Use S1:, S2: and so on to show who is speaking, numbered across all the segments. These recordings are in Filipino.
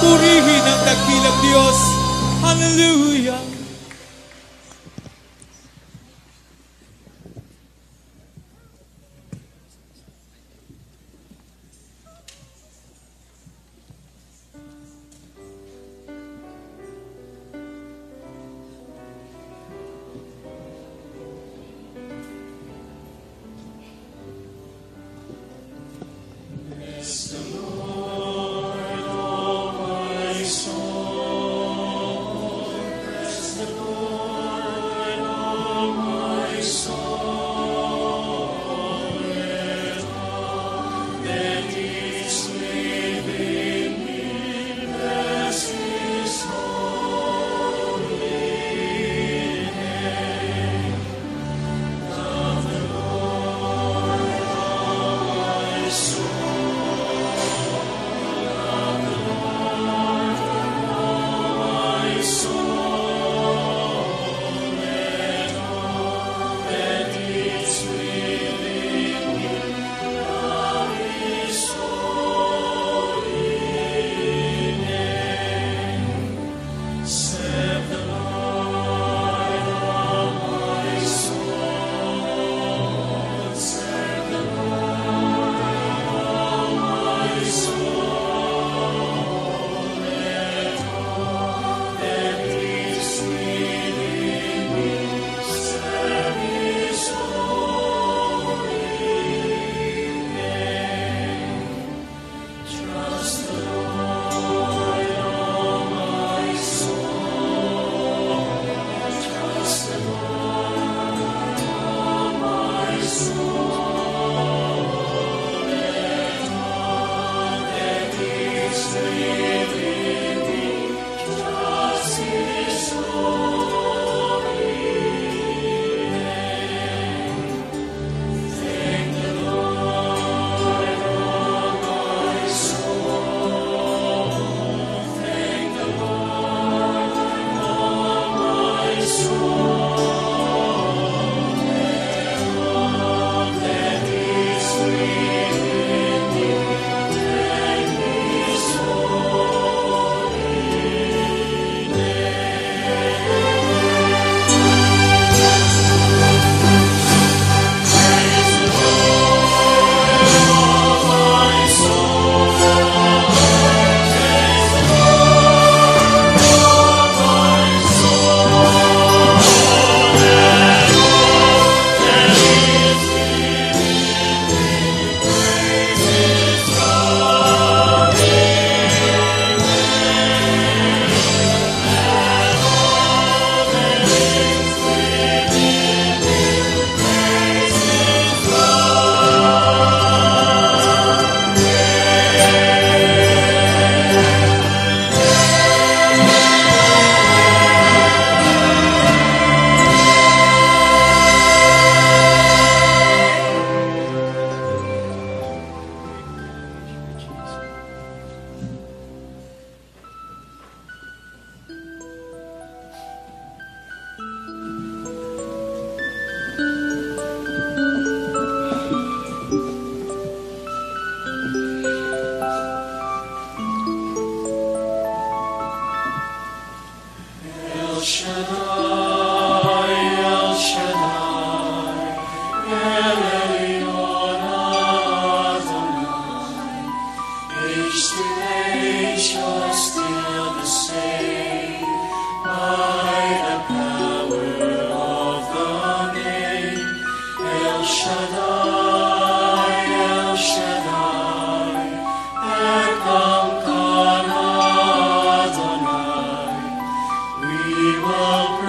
S1: Purihin ang dakilang Diyos. Hallelujah.
S2: We will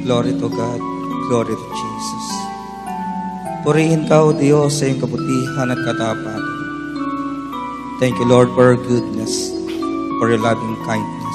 S2: Glory to God. Glory to Jesus. Purihin ka, O Diyos, sa iyong kabutihan at katapatan. Thank you, Lord, for your goodness, for your loving kindness.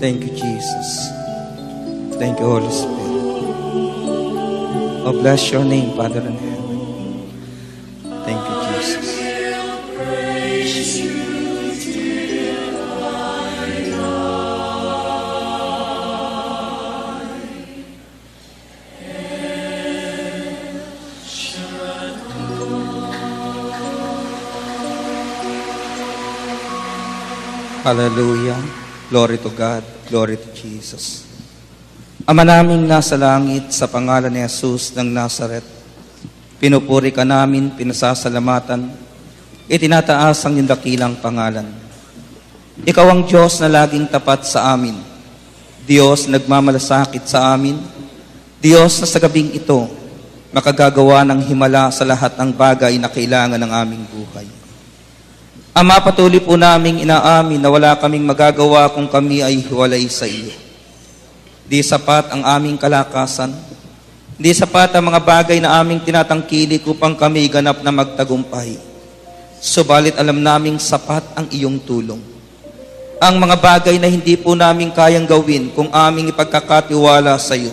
S2: Thank you, Jesus. Thank you, Holy Spirit. Oh, bless your name, Father in heaven. Thank you, Jesus. Hallelujah. Glory to God. Glory to Jesus. Ama naming nasa langit, sa pangalan ni Jesus ng Nazaret, pinupuri ka namin, pinasasalamatan, itinataas ang iyong dakilang pangalan. Ikaw ang Diyos na laging tapat sa amin. Diyos nagmamalasakit sa amin. Diyos na sa gabing ito, makagagawa ng himala sa lahat ng bagay na kailangan ng aming buhay. Ama, patuloy po naming inaamin na wala kaming magagawa kung kami ay hiwalay sa iyo. Di sapat ang aming kalakasan, di sapat ang mga bagay na aming tinatangkilik upang kami ganap na magtagumpay. Subalit alam naming sapat ang iyong tulong. Ang mga bagay na hindi po namin kayang gawin kung aming ipagkakatiwala sa iyo,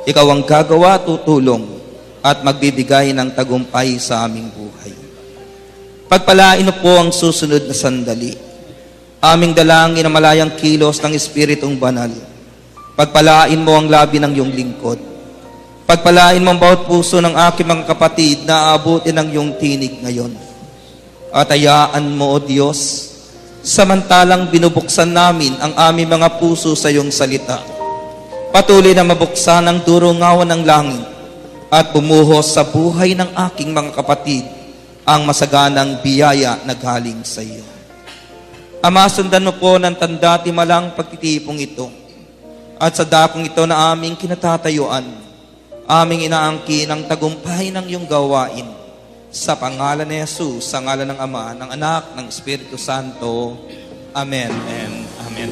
S2: ikaw ang gagawa, tutulong, at magbibigay ng tagumpay sa aming buhay. Pagpalain mo po ang susunod na sandali. Aming dalangin ang malayang kilos ng Espiritong Banal. Pagpalain mo ang labi ng iyong lingkod. Pagpalain mo ang bawat puso ng aking mga kapatid na aabutin ang iyong tinig ngayon. At hayaan mo, O Diyos, samantalang binubuksan namin ang aming mga puso sa iyong salita, patuloy na mabuksan ang durungawan ng langit at bumuhos sa buhay ng aking mga kapatid ang masaganang biyaya na galing sa iyo. Ama, sundan mo po ng tanda-timalang pagtitipong ito at sa dakong ito na aming kinatatayuan, aming inaangkin ang tagumpay ng iyong gawain sa pangalan ni Jesus, sa ngalan ng Ama, ng Anak, ng Espiritu Santo. Amen and Amen.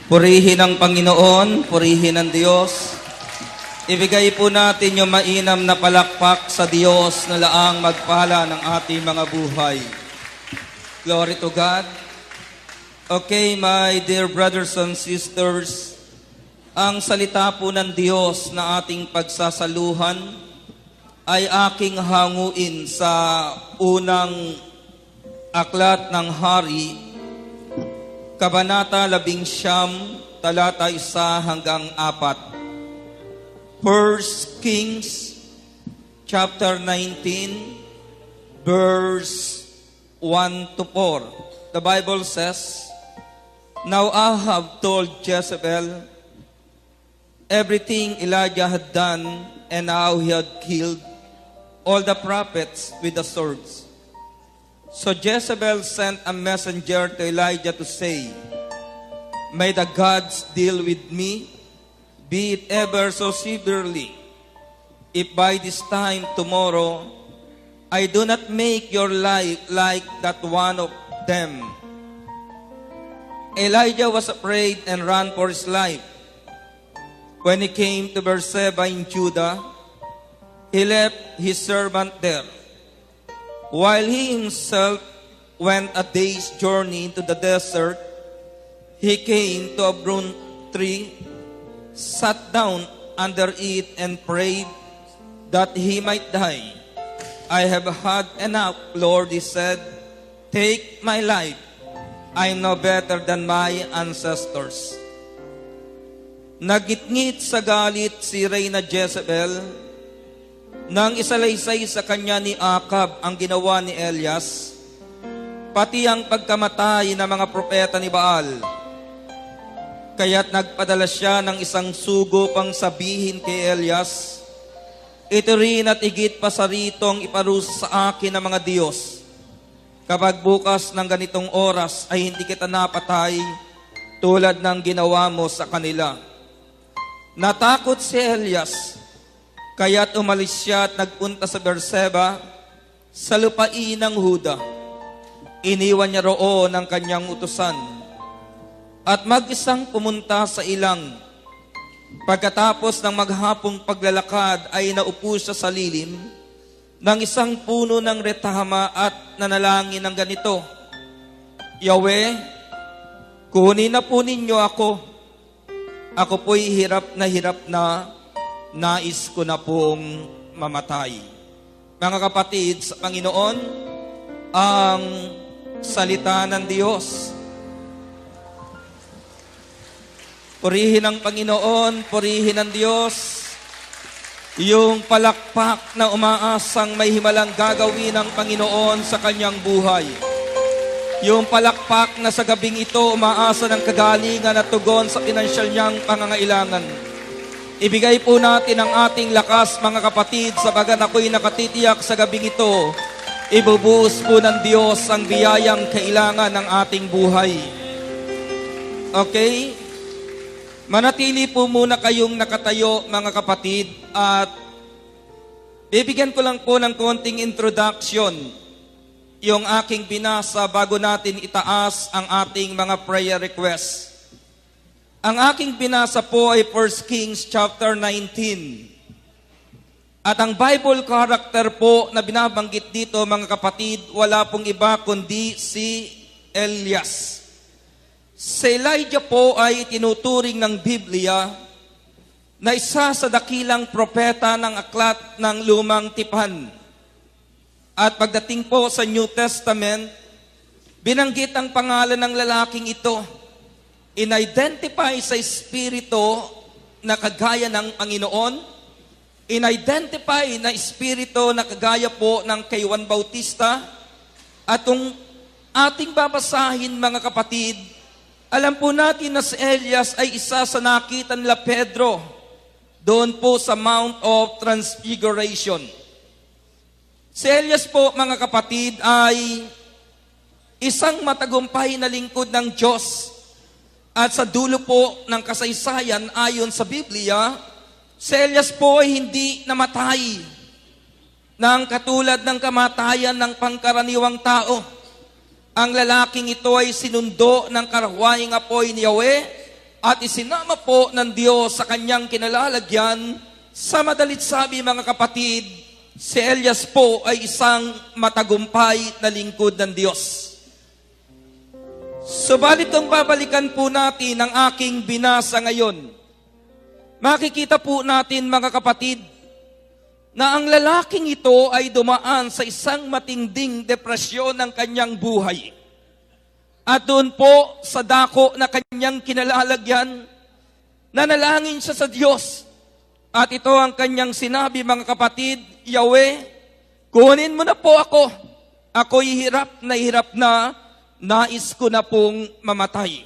S2: Purihin ang Panginoon, purihin ang Diyos. Ibigay po natin yung mainam na palakpak sa Diyos na laang magpala ng ating mga buhay. Glory to God. Okay, my dear brothers and sisters, ang salita po ng Diyos na ating pagsasaluhan ay aking hanguin sa unang aklat ng Hari, Kabanata 11, talata 1 hanggang 4. 1 Kings chapter 19, verse 1 to 4. The Bible says, Now Ahab told Jezebel everything Elijah had done and how he had killed all the prophets with the swords. So Jezebel sent a messenger to Elijah to say, May the gods deal with me, be it ever so severely, if by this time tomorrow I do not make your life like that one of them. Elijah was afraid and ran for his life. When he came to Beersheba in Judah, he left his servant there, while he himself went a day's journey into the desert. He came to a broom tree, sat down under it, and prayed that he might die. I have had enough, Lord, he said. Take my life. I am no better than my ancestors. Nagitngit sa galit si Reyna Jezebel nang isalaysay sa kanya ni Akab ang ginawa ni Elias, pati ang pagkamatay ng mga propeta ni Baal. Kaya't nagpadala siya ng isang sugo pang sabihin kay Elias, ito rin at higit pa sa ritong iparusa sa akin ng mga Diyos. Kapag bukas ng ganitong oras ay hindi kita napatay tulad ng ginawa mo sa kanila. Natakot si Elias, kaya't umalis siya at nagpunta sa Beersheba, sa lupain ng Huda. Iniwan niya roon ang kanyang utusan, at mag-isang pumunta sa ilang. Pagkatapos ng maghapong paglalakad ay naupo siya sa lilim ng isang puno ng retama at nanalangin ng ganito, Yahweh, kunin na po ninyo ako. Ako po'y hirap na, nais ko na pong mamatay. Mga kapatid, sa Panginoon, ang salita ng Diyos. Purihin ang Panginoon, purihin ang Diyos. Yung palakpak na umaasang may himalang gagawin ng Panginoon sa kanyang buhay. Yung palakpak na sa gabing ito umaasa ng kagalingan at tugon sa pinansyal niyang pangangailangan. Ibigay po natin ang ating lakas, mga kapatid, sabagat ako'y nakatitiyak sa gabing ito, ibubuhos po ng Diyos ang biyayang kailangan ng ating buhay. Okay? Manatili po muna kayong nakatayo, mga kapatid, at bibigyan ko lang po ng konting introduction yung aking binasa bago natin itaas ang ating mga prayer requests. Ang aking binasa po ay 1 Kings chapter 19. At ang Bible character po na binabanggit dito, mga kapatid, wala pong iba kundi si Elias. Si Elijah po ay tinuturing ng Biblia na isa sa dakilang propeta ng aklat ng Lumang Tipan. At pagdating po sa New Testament, binanggit ang pangalan ng lalaking ito. In-identify sa espiritu na kagaya ng Panginoon, in-identify na espiritu na kagaya po ng kay Juan Bautista, at kung ating babasahin, mga kapatid, alam po natin na si Elias ay isa sa nakita nila Pedro doon po sa Mount of Transfiguration. Si Elias po, mga kapatid, ay isang matagumpay na lingkod ng Diyos. At sa dulo po ng kasaysayan, ayon sa Biblia, si Elias po ay hindi namatay ng katulad ng kamatayan ng pangkaraniwang tao. Ang lalaking ito ay sinundo ng karahuaying apoy ni Yahweh at isinama po ng Diyos sa kanyang kinalalagyan. Sa madalit sabi mga kapatid, si Elias po ay isang matagumpay na lingkod ng Diyos. Subalit kung babalikan po natin ang aking binasa ngayon, makikita po natin mga kapatid na ang lalaking ito ay dumaan sa isang matinding depresyon ng kanyang buhay. At doon po sa dako na kanyang kinalalagyan, nanalangin siya sa Diyos. At ito ang kanyang sinabi mga kapatid, Yahweh, kunin mo na po ako. Ako'y hirap na, nais ko na pong mamatay.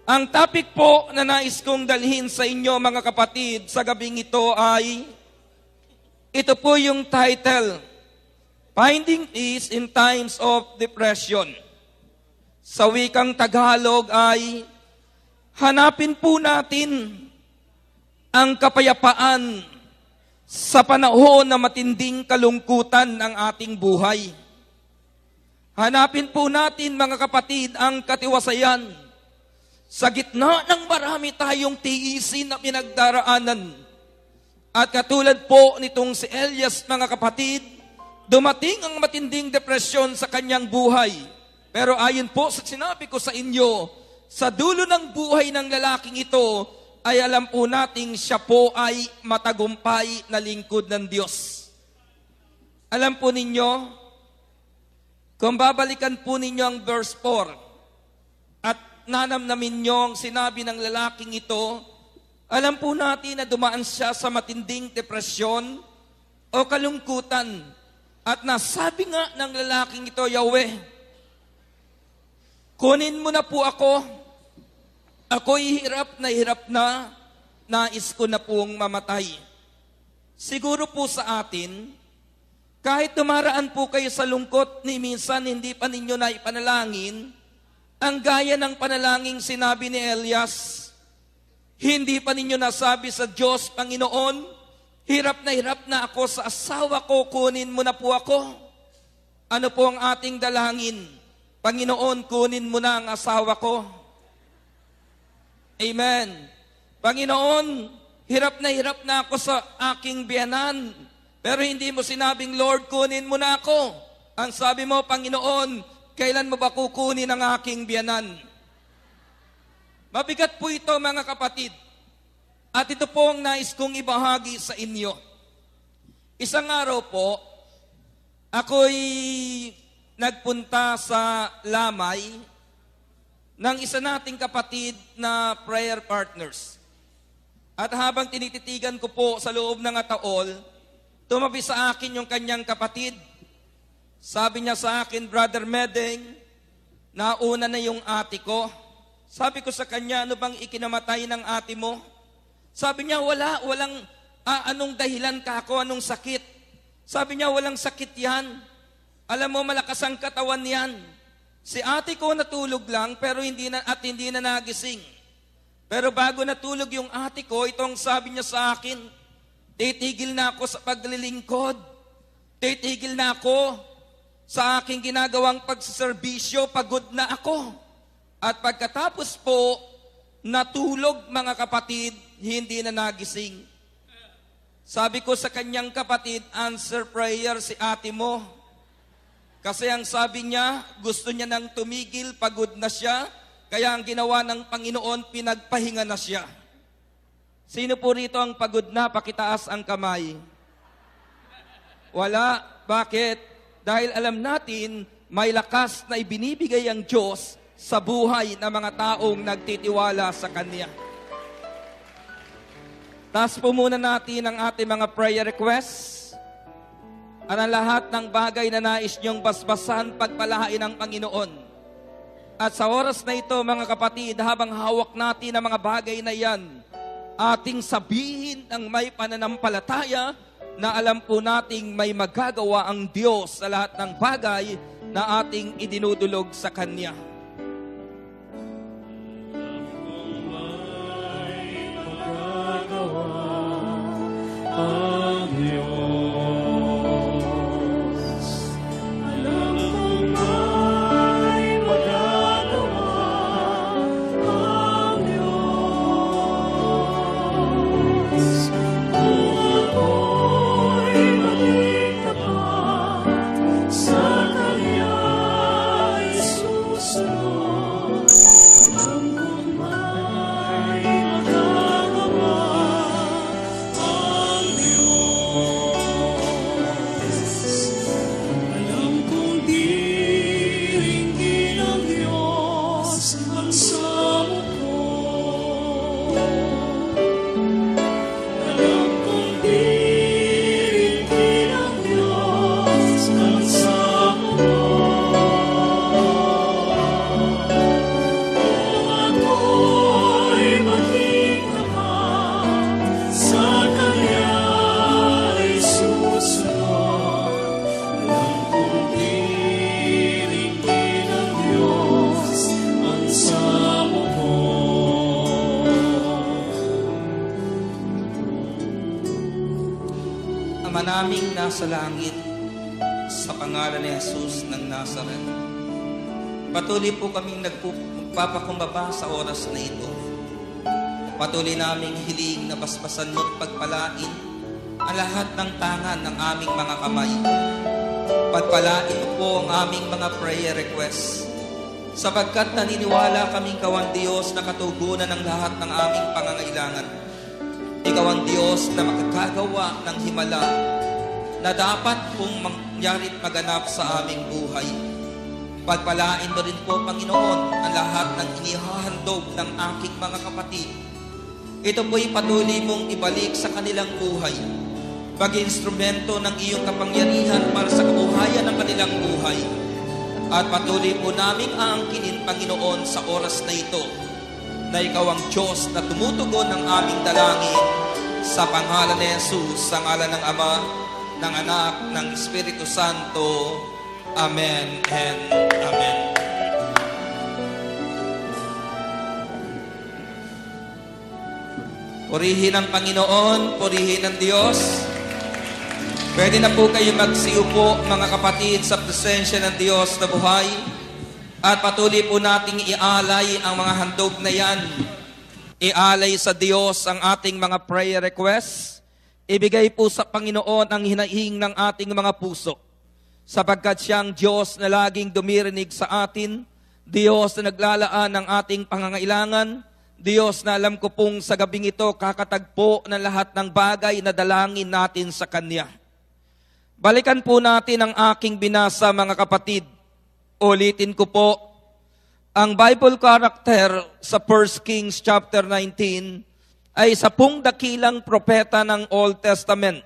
S2: Ang topic po na nais kong dalhin sa inyo mga kapatid sa gabing ito ay, ito po yung title, Finding Peace in Times of Depression. Sa wikang Tagalog ay, hanapin po natin ang kapayapaan sa panahon na matinding kalungkutan ng ating buhay. Hanapin po natin mga kapatid ang katiwasayan sa gitna ng marami tayong tiisin na pinagdaraanan. At katulad po nitong si Elias mga kapatid, dumating ang matinding depresyon sa kanyang buhay. Pero ayon po sa sinabi ko sa inyo, sa dulo ng buhay ng lalaking ito, ay alam po nating siya po ay matagumpay na lingkod ng Diyos. Alam po ninyo, kung babalikan po ninyo ang verse 4 at nanamnamin nyo ang sinabi ng lalaking ito, alam po natin na dumaan siya sa matinding depresyon o kalungkutan. At nasabi nga ng lalaking ito, Yahweh, kunin mo na po ako. Ako'y hirap na, nais ko na pong mamatay. Siguro po sa atin, kahit tumaraan po kayo sa lungkot, ni minsan hindi pa ninyo na ipanalangin, ang gaya ng panalangin sinabi ni Elias, hindi pa ninyo nasabi sa Diyos, Panginoon, hirap na ako sa asawa ko, kunin mo na po ako. Ano po ang ating dalangin? Panginoon, kunin mo na ang asawa ko. Amen. Panginoon, hirap na ako sa aking biyanan. Pero hindi mo sinabing, Lord, kunin mo na ako. Ang sabi mo, Panginoon, kailan mo ba kukunin ang aking biyanan? Mabigat po ito mga kapatid. At ito po ang nais kong ibahagi sa inyo. Isang araw po, ako'y nagpunta sa Lamay ng isa nating kapatid na prayer partners. At habang tinititigan ko po sa loob ng ataol, tumabi sa akin yung kanyang kapatid. Sabi niya sa akin, Brother Medeng, nauna na yung ate ko. Sabi ko sa kanya, ano bang ikinamatay ng ate mo? Sabi niya, walang anong dahilan ka ako, anong sakit? Sabi niya, walang sakit yan. Alam mo, malakas ang katawan yan. Si ate ko natulog lang, pero hindi na nagising. Pero bago natulog yung ate ko, itong sabi niya sa akin, titigil na ako sa paglilingkod. Titigil na ako sa aking ginagawang pagsaserbisyo. Pagod na ako. At pagkatapos po, natulog mga kapatid, hindi na nagising. Sabi ko sa kanyang kapatid, answer prayer si ate mo. Kasi ang sabi niya, gusto niya nang tumigil, pagod na siya. Kaya ang ginawa ng Panginoon, pinagpahinga na siya. Sino po rito ang pagod na? Pakitaas ang kamay. Wala. Bakit? Dahil alam natin, may lakas na ibinibigay ang Diyos sa buhay ng mga taong nagtitiwala sa Kanya. Taas po muna natin ang ating mga prayer requests. At ang lahat ng bagay na nais niyong basbasan, pagpalahain ng Panginoon. At sa oras na ito, mga kapatid, habang hawak natin ang mga bagay na yan, ating sabihin ng may pananampalataya na alam po nating may magagawa ang Diyos sa lahat ng bagay na ating idinudulog sa Kanya. Ama naming nasa langit, sa pangalan ni Jesus ng Nazaret, patuloy po kaming nagpapakumbaba sa oras na ito. Patuloy naming hiling na basbasan mo at pagpalain ang lahat ng tangan ng aming mga kamay. Pagpalain mo po ang aming mga prayer requests, sapagkat naniniwala kaming Ikaw ang Diyos na katugunan ng lahat ng aming pangangailangan. Ikaw ang Diyos na makakagawa ng himala na dapat pong mangyari at maganap sa aming buhay. Pagpalain mo rin po, Panginoon, ang lahat ng inihahandog ng aking mga kapatid. Ito po'y patuloy mong ibalik sa kanilang buhay. Pag-instrumento ng iyong kapangyarihan para sa kabuhayan ng kanilang buhay. At patuloy po naming aangkinin, Panginoon, sa oras na ito, na Ikaw ang Diyos na tumutugon ng aming dalangin sa pangalan ni Jesus, sa ngalan ng Ama, ng Anak, ng Espiritu Santo. Amen and Amen. Purihin ang Panginoon, purihin ang Diyos. Pwede na po kayo magsiupo, mga kapatid, sa presensya ng Diyos na buhay. At patuloy po nating ialay ang mga handog na yan. Ialay sa Diyos ang ating mga prayer requests. Ibigay po sa Panginoon ang hinahing ng ating mga puso. Sapagkat siyang Diyos na laging dumirinig sa atin, Diyos na naglalaan ng ating pangangailangan, Diyos na alam ko pong sa gabing ito kakatagpo ng lahat ng bagay na dalangin natin sa Kanya. Balikan po natin ang aking binasa, mga kapatid. Ulitin ko po, ang Bible character sa 1 Kings chapter 19 ay 10 dakilang propeta ng Old Testament.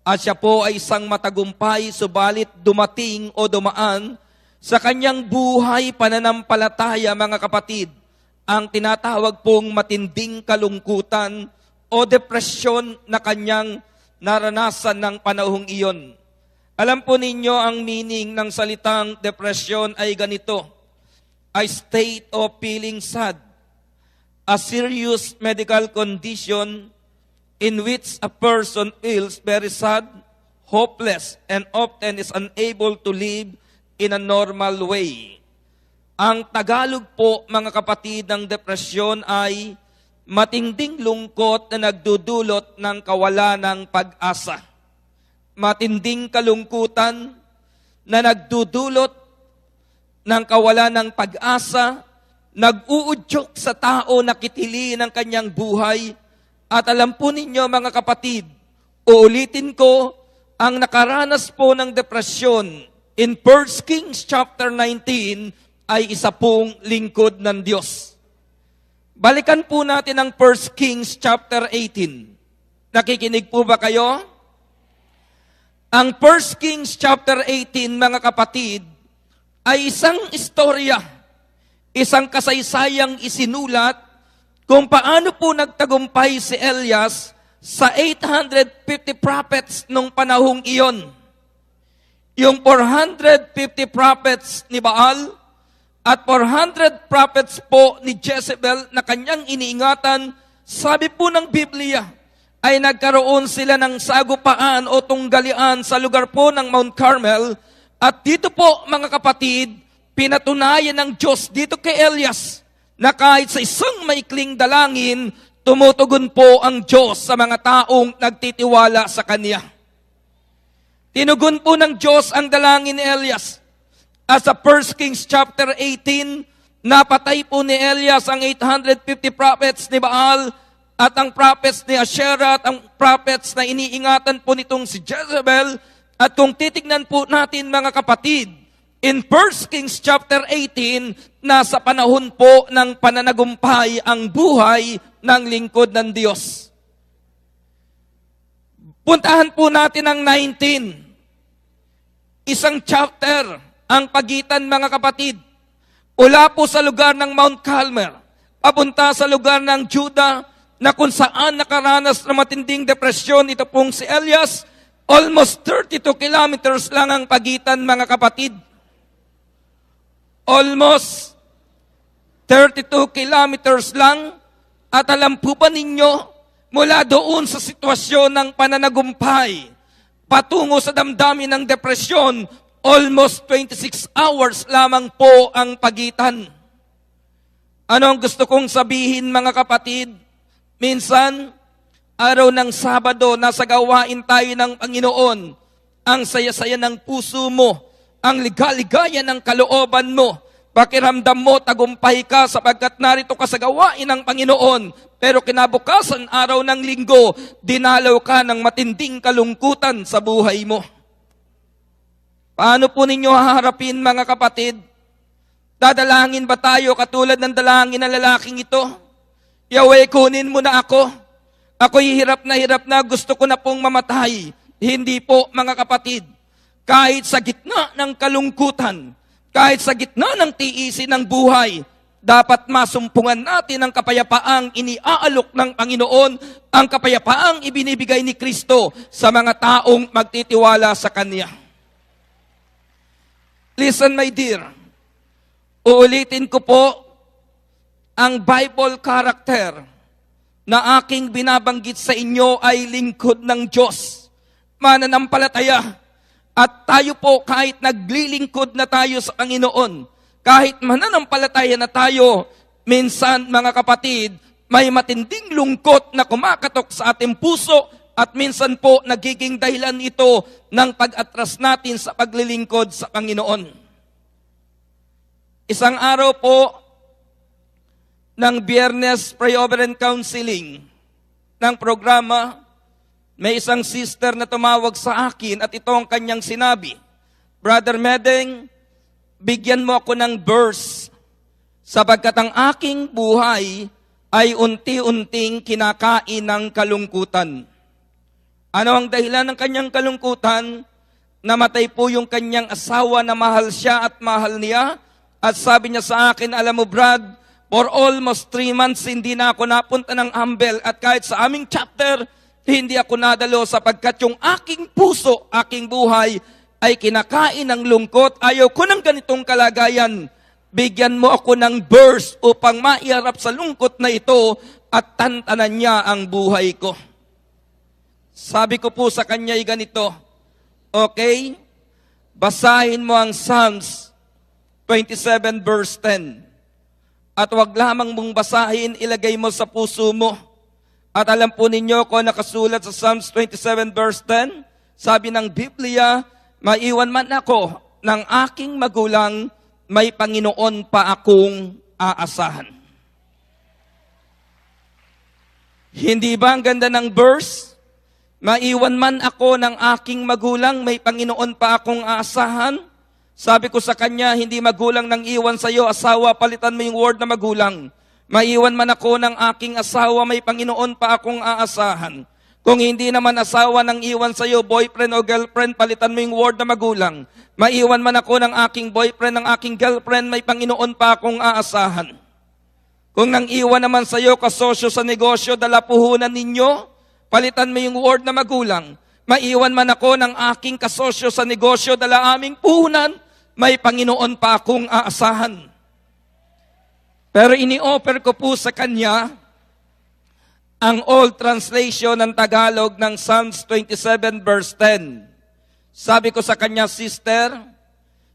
S2: At siya po ay isang matagumpay, subalit dumating o dumaan sa kanyang buhay pananampalataya, mga kapatid, ang tinatawag pong matinding kalungkutan o depresyon na kanyang naranasan ng panahong iyon. Alam po ninyo ang meaning ng salitang depression ay ganito: a state of feeling sad, a serious medical condition in which a person feels very sad, hopeless, and often is unable to live in a normal way. Ang Tagalog po, mga kapatid, ng depresyon ay matinding lungkot na nagdudulot ng kawalan ng pag-asa. Matinding kalungkutan na nagdudulot ng kawalan ng pag-asa, nag-uudyok sa tao na kitili ng kanyang buhay. At alam po ninyo, mga kapatid, uulitin ko, ang nakaranas po ng depresyon in 1 Kings chapter 19 ay isa pong lingkod ng Diyos. Balikan po natin ang 1 Kings chapter 18. Nakikinig po ba kayo? Ang 1 Kings chapter 18, mga kapatid, ay isang istorya, isang kasaysayang isinulat kung paano po nagtagumpay si Elias sa 850 prophets nung panahong iyon. Yung 450 prophets ni Baal at 400 prophets po ni Jezebel na kanyang iniingatan, sabi po ng Biblia, ay nagkaroon sila ng sagupaan o tunggalian sa lugar po ng Mount Carmel. At dito po, mga kapatid, pinatunayan ng Diyos dito kay Elias na kahit sa isang maikling dalangin, tumutugon po ang Diyos sa mga taong nagtitiwala sa Kanya. Tinugon po ng Diyos ang dalangin ni Elias. As sa 1 Kings chapter 18, napatay po ni Elias ang 850 prophets ni Baal at ang prophets ni Asherah at ang prophets na iniingatan po nitong si Jezebel. At kung titignan po natin, mga kapatid, in 1 Kings chapter 18, nasa panahon po ng pananagumpay ang buhay ng lingkod ng Diyos. Puntahan po natin ang 19. Isang chapter ang pagitan, mga kapatid. Ula po sa lugar ng Mount Carmel, papunta sa lugar ng Judah, na kung saan nakaranas na matinding depresyon, ito pong si Elias, almost 32 kilometers lang ang pagitan, mga kapatid. Almost 32 kilometers lang. At alam po ba ninyo, mula doon sa sitwasyon ng pananagumpay patungo sa damdamin ng depresyon, almost 26 hours lamang po ang pagitan. Ano ang gusto kong sabihin mga kapatid? Minsan, araw ng Sabado, nasa gawain tayo ng Panginoon. Ang saya-saya ng puso mo, ang ligaligaya ng kalooban mo, pakiramdam mo, tagumpay ka sapagkat narito ka sa gawain ng Panginoon. Pero kinabukasan, araw ng Linggo, dinalaw ka ng matinding kalungkutan sa buhay mo. Paano po ninyo haharapin mga kapatid? Dadalangin ba tayo katulad ng dalangin ng lalaking ito? Yahweh, kunin mo na ako. Ako'y hirap na, gusto ko na pong mamatay. Hindi po mga kapatid. Kahit sa gitna ng kalungkutan, kahit sa gitna ng tiisin ng buhay, dapat masumpungan natin ang kapayapaang iniaalok ng Panginoon, ang kapayapaang ibinibigay ni Kristo sa mga taong magtitiwala sa Kanya. Listen my dear, uulitin ko po ang Bible character na aking binabanggit sa inyo ay lingkod ng Diyos, mananampalataya. At tayo po kahit naglilingkod na tayo sa Panginoon, kahit mananampalataya na tayo, minsan mga kapatid, may matinding lungkot na kumakatok sa ating puso at minsan po nagiging dahilan ito ng pag-atras natin sa paglilingkod sa Panginoon. Isang araw po ng Biyernes Prayer and Counseling ng programa, may isang sister na tumawag sa akin at ito ang kanyang sinabi, Brother Medeng, bigyan mo ako ng verse sapagkat ang aking buhay ay unti-unting kinakain ng kalungkutan. Ano ang dahilan ng kanyang kalungkutan? Namatay po yung kanyang asawa na mahal siya at mahal niya. At sabi niya sa akin, alam mo Brad, for almost 3 months hindi na ako napunta ng Ambel at kahit sa aming chapter, hindi ako nadalo sapagkat yung aking puso, aking buhay ay kinakain ng lungkot. Ayaw ko ng ganitong kalagayan. Bigyan mo ako ng verse upang maiharap sa lungkot na ito at tantanan niya ang buhay ko. Sabi ko po sa kanya ay ganito, okay, basahin mo ang Psalms 27 verse 10. At wag lamang mong basahin, ilagay mo sa puso mo. At alam po ninyo kung nakasulat sa Psalms 27 verse 10, sabi ng Biblia, maiwan man ako ng aking magulang, may Panginoon pa akong aasahan. Hindi ba ang ganda ng verse? Maiwan man ako ng aking magulang, may Panginoon pa akong aasahan. Sabi ko sa kanya, hindi magulang nang iwan sa iyo, asawa, palitan mo yung word na magulang. Maiwan man ako ng aking asawa, may Panginoon pa akong aasahan. Kung hindi naman asawa nang iwan sa iyo, boyfriend o girlfriend, palitan mo yung word na magulang. Maiwan man ako ng aking boyfriend, ng aking girlfriend, may Panginoon pa akong aasahan. Kung nang iwan naman sa iyo, kasosyo sa negosyo, dala puhunan ninyo, palitan mo yung word na magulang. Maiwan man ako ng aking kasosyo sa negosyo, dala aming puhunan, may Panginoon pa akong aasahan. Pero ini-offer ko po sa kanya ang old translation ng Tagalog ng Psalms 27 verse 10. Sabi ko sa kanya, sister,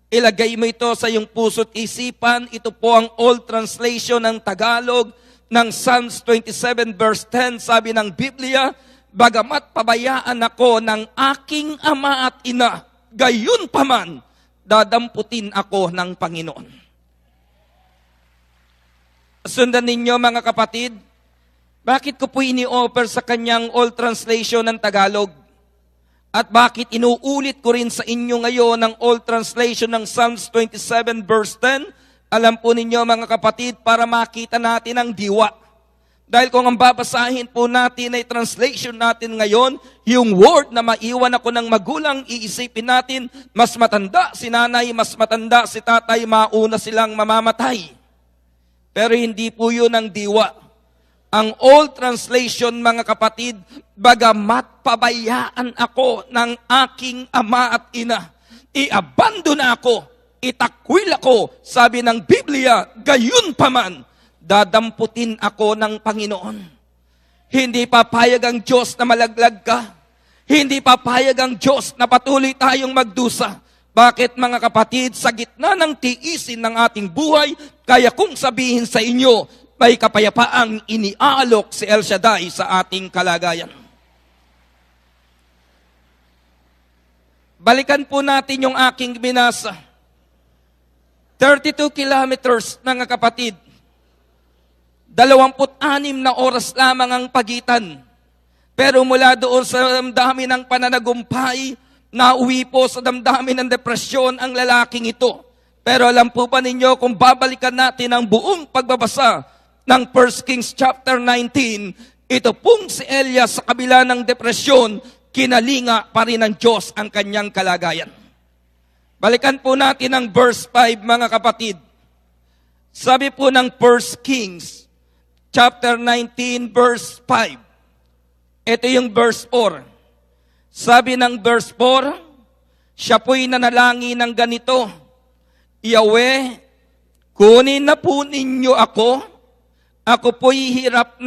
S2: ilagay mo ito sa iyong puso't isipan. Ito po ang old translation ng Tagalog ng Psalms 27 verse 10. Sabi ng Biblia, bagamat pabayaan ako ng aking ama at ina, gayon paman, dadamputin ako ng Panginoon. Sundan ninyo mga kapatid, bakit ko po ini-offer sa kanyang old translation ng Tagalog? At bakit inuulit ko rin sa inyo ngayon ang old translation ng Psalms 27 verse 10? Alam po ninyo mga kapatid, para makita natin ang diwa. Dahil kung ang babasahin po natin ay translation natin ngayon, yung word na maiwan ako ng magulang, iisipin natin, mas matanda si nanay, mas matanda si tatay, mauna silang mamamatay. Pero hindi po yun ang diwa. Ang old translation, mga kapatid, bagamat pabayaan ako ng aking ama at ina, iabandon na ako, itakwil ako, sabi ng Biblia, gayon paman, dadamputin ako ng Panginoon. Hindi papayag ang Diyos na malaglag ka. Hindi papayag ang Diyos na patuloy tayong magdusa. Bakit mga kapatid, sa gitna ng tiisin ng ating buhay, kaya kung sabihin sa inyo, may kapayapaang iniaalok si El Shaddai sa ating kalagayan. Balikan po natin yung aking binasa. 32 kilometers, mga kapatid. 26 na oras lamang ang pagitan. Pero mula doon sa damdamin ng pananagumpay, nauwi po sa damdamin ng depresyon ang lalaking ito. Pero alam po ba ninyo, kung babalikan natin ang buong pagbabasa ng 1 Kings chapter 19, ito pong si Elias sa kabila ng depresyon, kinalinga pa rin ng Diyos ang kanyang kalagayan. Balikan po natin ang verse 5, mga kapatid. Sabi po ng 1 Kings chapter 19, verse 5. Ito yung verse 4. Sabi ng verse 4, siya po'y nanalangin ng ganito, Yahweh, kunin na po ninyo ako. Ako po'y hirap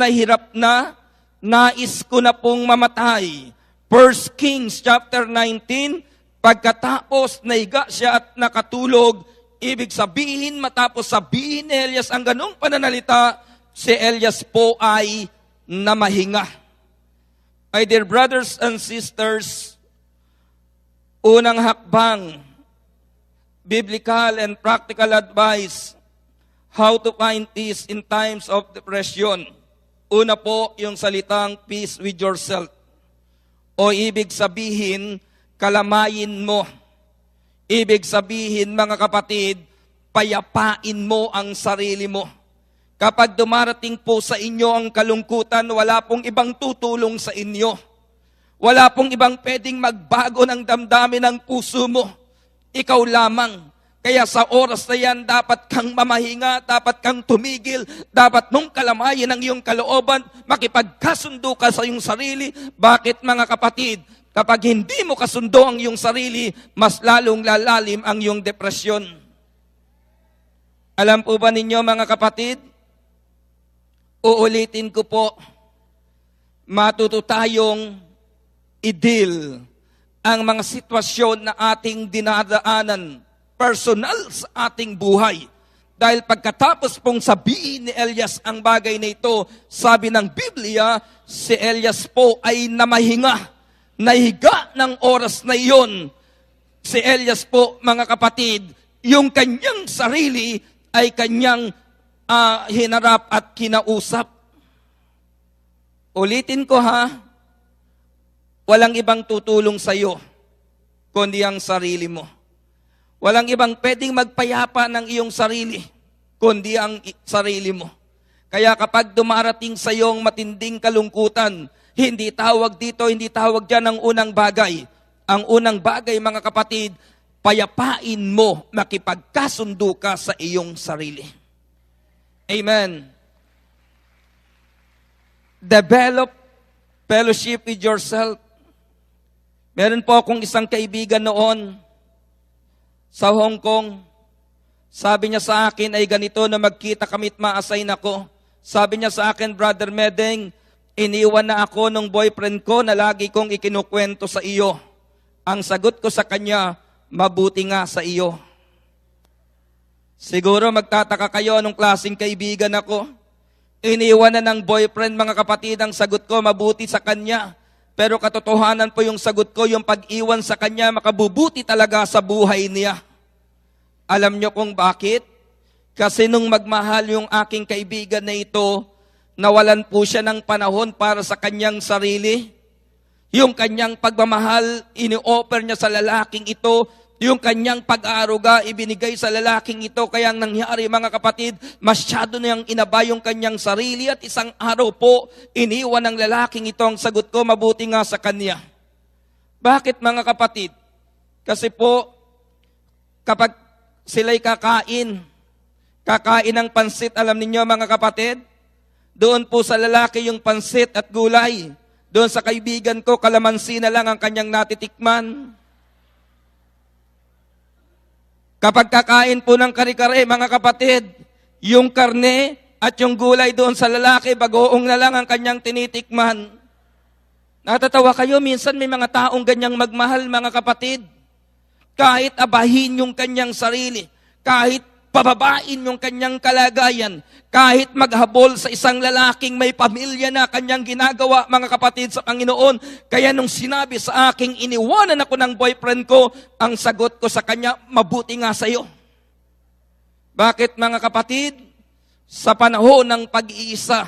S2: na, nais ko na pong mamatay. 1 Kings chapter 19, pagkatapos naiga siya at nakatulog, ibig sabihin, matapos sabihin ni Elias ang ganong pananalita, si Elias po ay namahinga. My dear brothers and sisters, unang hakbang, biblical and practical advice, how to find peace in times of depression. Una po, yung salitang peace with yourself. O ibig sabihin, kalamayin mo. Ibig sabihin, mga kapatid, payapain mo ang sarili mo. Kapag dumarating po sa inyo ang kalungkutan, wala pong ibang tutulong sa inyo. Wala pong ibang pwedeng magbago ng damdamin ng puso mo. Ikaw lamang. Kaya sa oras na yan, dapat kang mamahinga, dapat kang tumigil, dapat mong kalamayin ang iyong kalooban, makipagkasundo ka sa iyong sarili. Bakit, mga kapatid? Kapag hindi mo kasundo ang iyong sarili, mas lalong lalalim ang iyong depresyon. Alam po ba ninyo, mga kapatid? Uulitin ko po, matuto tayong i-deal ang mga sitwasyon na ating dinadaanan, personal sa ating buhay. Dahil pagkatapos pong sabihin ni Elias ang bagay na ito, sabi ng Biblia, si Elias po ay namahinga, nahiga ng oras na iyon. Si Elias po, mga kapatid, yung kanyang sarili ay kanyang hinarap at kinausap. Ulitin ko ha, walang ibang tutulong sa iyo, kundi ang sarili mo. Walang ibang pwedeng magpayapa ng iyong sarili, kundi ang sarili mo. Kaya kapag dumarating sa iyong matinding kalungkutan, hindi tawag dito, hindi tawag dyan ang unang bagay. Ang unang bagay, mga kapatid, payapain mo, makipagkasundo ka sa iyong sarili. Amen. Develop fellowship with yourself. Meron po akong isang kaibigan noon sa Hong Kong. Sabi niya sa akin ay ganito na magkita kami't ma-assign ako. Sabi niya sa akin, Brother Medeng, iniwan na ako ng boyfriend ko na lagi kong ikinukwento sa iyo. Ang sagot ko sa kanya, mabuti nga sa iyo. Siguro magtataka kayo anong klaseng kaibigan ako. Iniwan na ng boyfriend, mga kapatid, ang sagot ko, mabuti sa kanya. Pero katotohanan po yung sagot ko, yung pag-iwan sa kanya, makabubuti talaga sa buhay niya. Alam niyo kung bakit? Kasi nung magmahal yung aking kaibigan na ito, nawalan po siya ng panahon para sa kanyang sarili. Yung kanyang pagmamahal, ini-offer niya sa lalaking ito. Yung kanyang pag-aaruga, ibinigay sa lalaking ito. Kaya ang nangyari, mga kapatid, masyado niyang inabay yung kanyang sarili. At isang araw po, iniwan ng lalaking ito. Ang sagot ko, mabuti nga sa kanya. Bakit, mga kapatid? Kasi po, kapag sila'y kakain ng pansit, alam ninyo, mga kapatid, doon po sa lalaki yung pansit at gulay. Doon sa kaibigan ko, kalamansi na lang ang kanyang natitikman. Kapag kakain po ng kare-kare, mga kapatid, yung karne at yung gulay doon sa lalaki, bagoong na lang ang kanyang tinitikman. Natatawa kayo, minsan may mga taong ganyang magmahal, mga kapatid. Kahit abahin yung kanyang sarili, kahit pababain yung kanyang kalagayan, kahit maghabol sa isang lalaking may pamilya na kanyang ginagawa, mga kapatid, sa Panginoon. Kaya nung sinabi sa aking iniwanan ako ng boyfriend ko, ang sagot ko sa kanya, mabuti nga sa'yo. Bakit, mga kapatid? Sa panahon ng pag-iisa,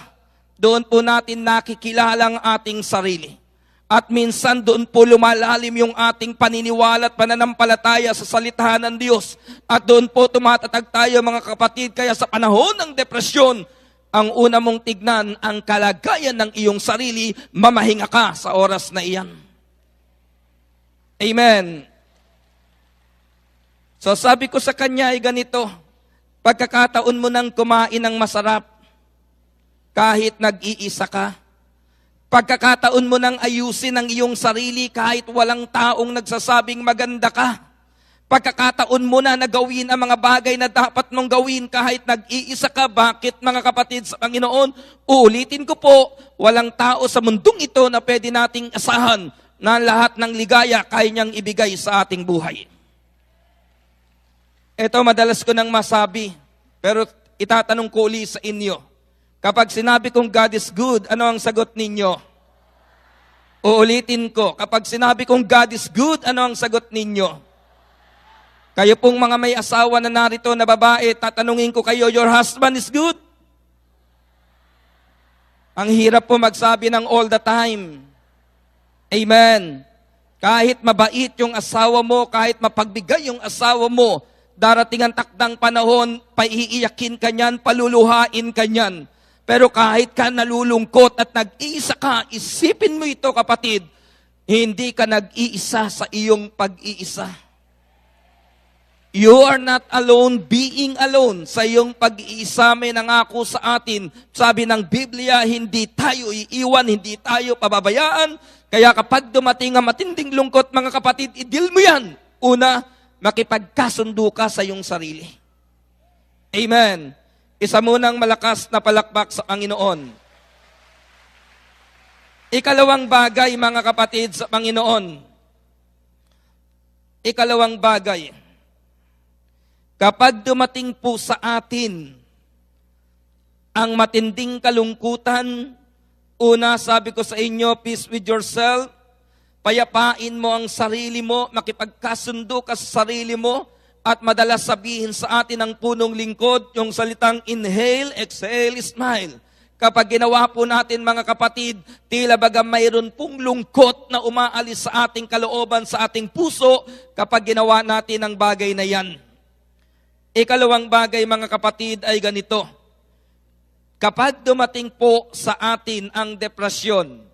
S2: doon po natin nakikilala ang ating sarili. At minsan doon po lumalalim yung ating paniniwala at pananampalataya sa salita ng Diyos. At doon po tumatatag tayo, mga kapatid. Kaya sa panahon ng depresyon, ang una mong tignan ang kalagayan ng iyong sarili, mamahinga ka sa oras na iyan. Amen. So sabi ko sa kanya ay ganito, pagkakataon mo nang kumain ng masarap, kahit nag-iisa ka, pagkakataon mo nang ayusin ang iyong sarili kahit walang taong nagsasabing maganda ka. Pagkakataon mo na nagawin ang mga bagay na dapat mong gawin kahit nag-iisa ka. Bakit, mga kapatid sa Panginoon? Ulitin ko po, walang tao sa mundong ito na pwede nating asahan na lahat ng ligaya kaya niyang ibigay sa ating buhay. Ito madalas ko nang masabi, pero itatanong ko uli sa inyo. Kapag sinabi kong God is good, ano ang sagot ninyo? Uulitin ko. Kapag sinabi kong God is good, ano ang sagot ninyo? Kayo pong mga may asawa na narito na babae, tatanungin ko kayo, your husband is good? Ang hirap po magsabi ng all the time. Amen. Kahit mabait yung asawa mo, kahit mapagbigay yung asawa mo, darating ang takdang panahon, paiiyakin ka niyan, paluluhain ka niyan. Pero kahit ka nalulungkot at nag-iisa ka, isipin mo ito, kapatid, hindi ka nag-iisa sa iyong pag-iisa. You are not alone being alone. Sa iyong pag-iisa may nangako sa atin. Sabi ng Biblia, hindi tayo iiwan, hindi tayo pababayaan. Kaya kapag dumating ang matinding lungkot, mga kapatid, i-deal mo yan. Una, makipagkasundo ka sa iyong sarili. Amen. Isa munang malakas na palakpak sa Panginoon. Ikalawang bagay, mga kapatid sa Panginoon. Ikalawang bagay. Kapag dumating po sa atin ang matinding kalungkutan, una, sabi ko sa inyo, peace with yourself, payapain mo ang sarili mo, makipagkasundo ka sa sarili mo, at madalas sabihin sa atin ng punong lingkod, yung salitang inhale, exhale, smile. Kapag ginawa po natin, mga kapatid, tila baga mayroon pong lungkot na umaalis sa ating kalooban, sa ating puso, kapag ginawa natin ang bagay na yan. Ikalawang bagay, mga kapatid, ay ganito. Kapag dumating po sa atin ang depresyon,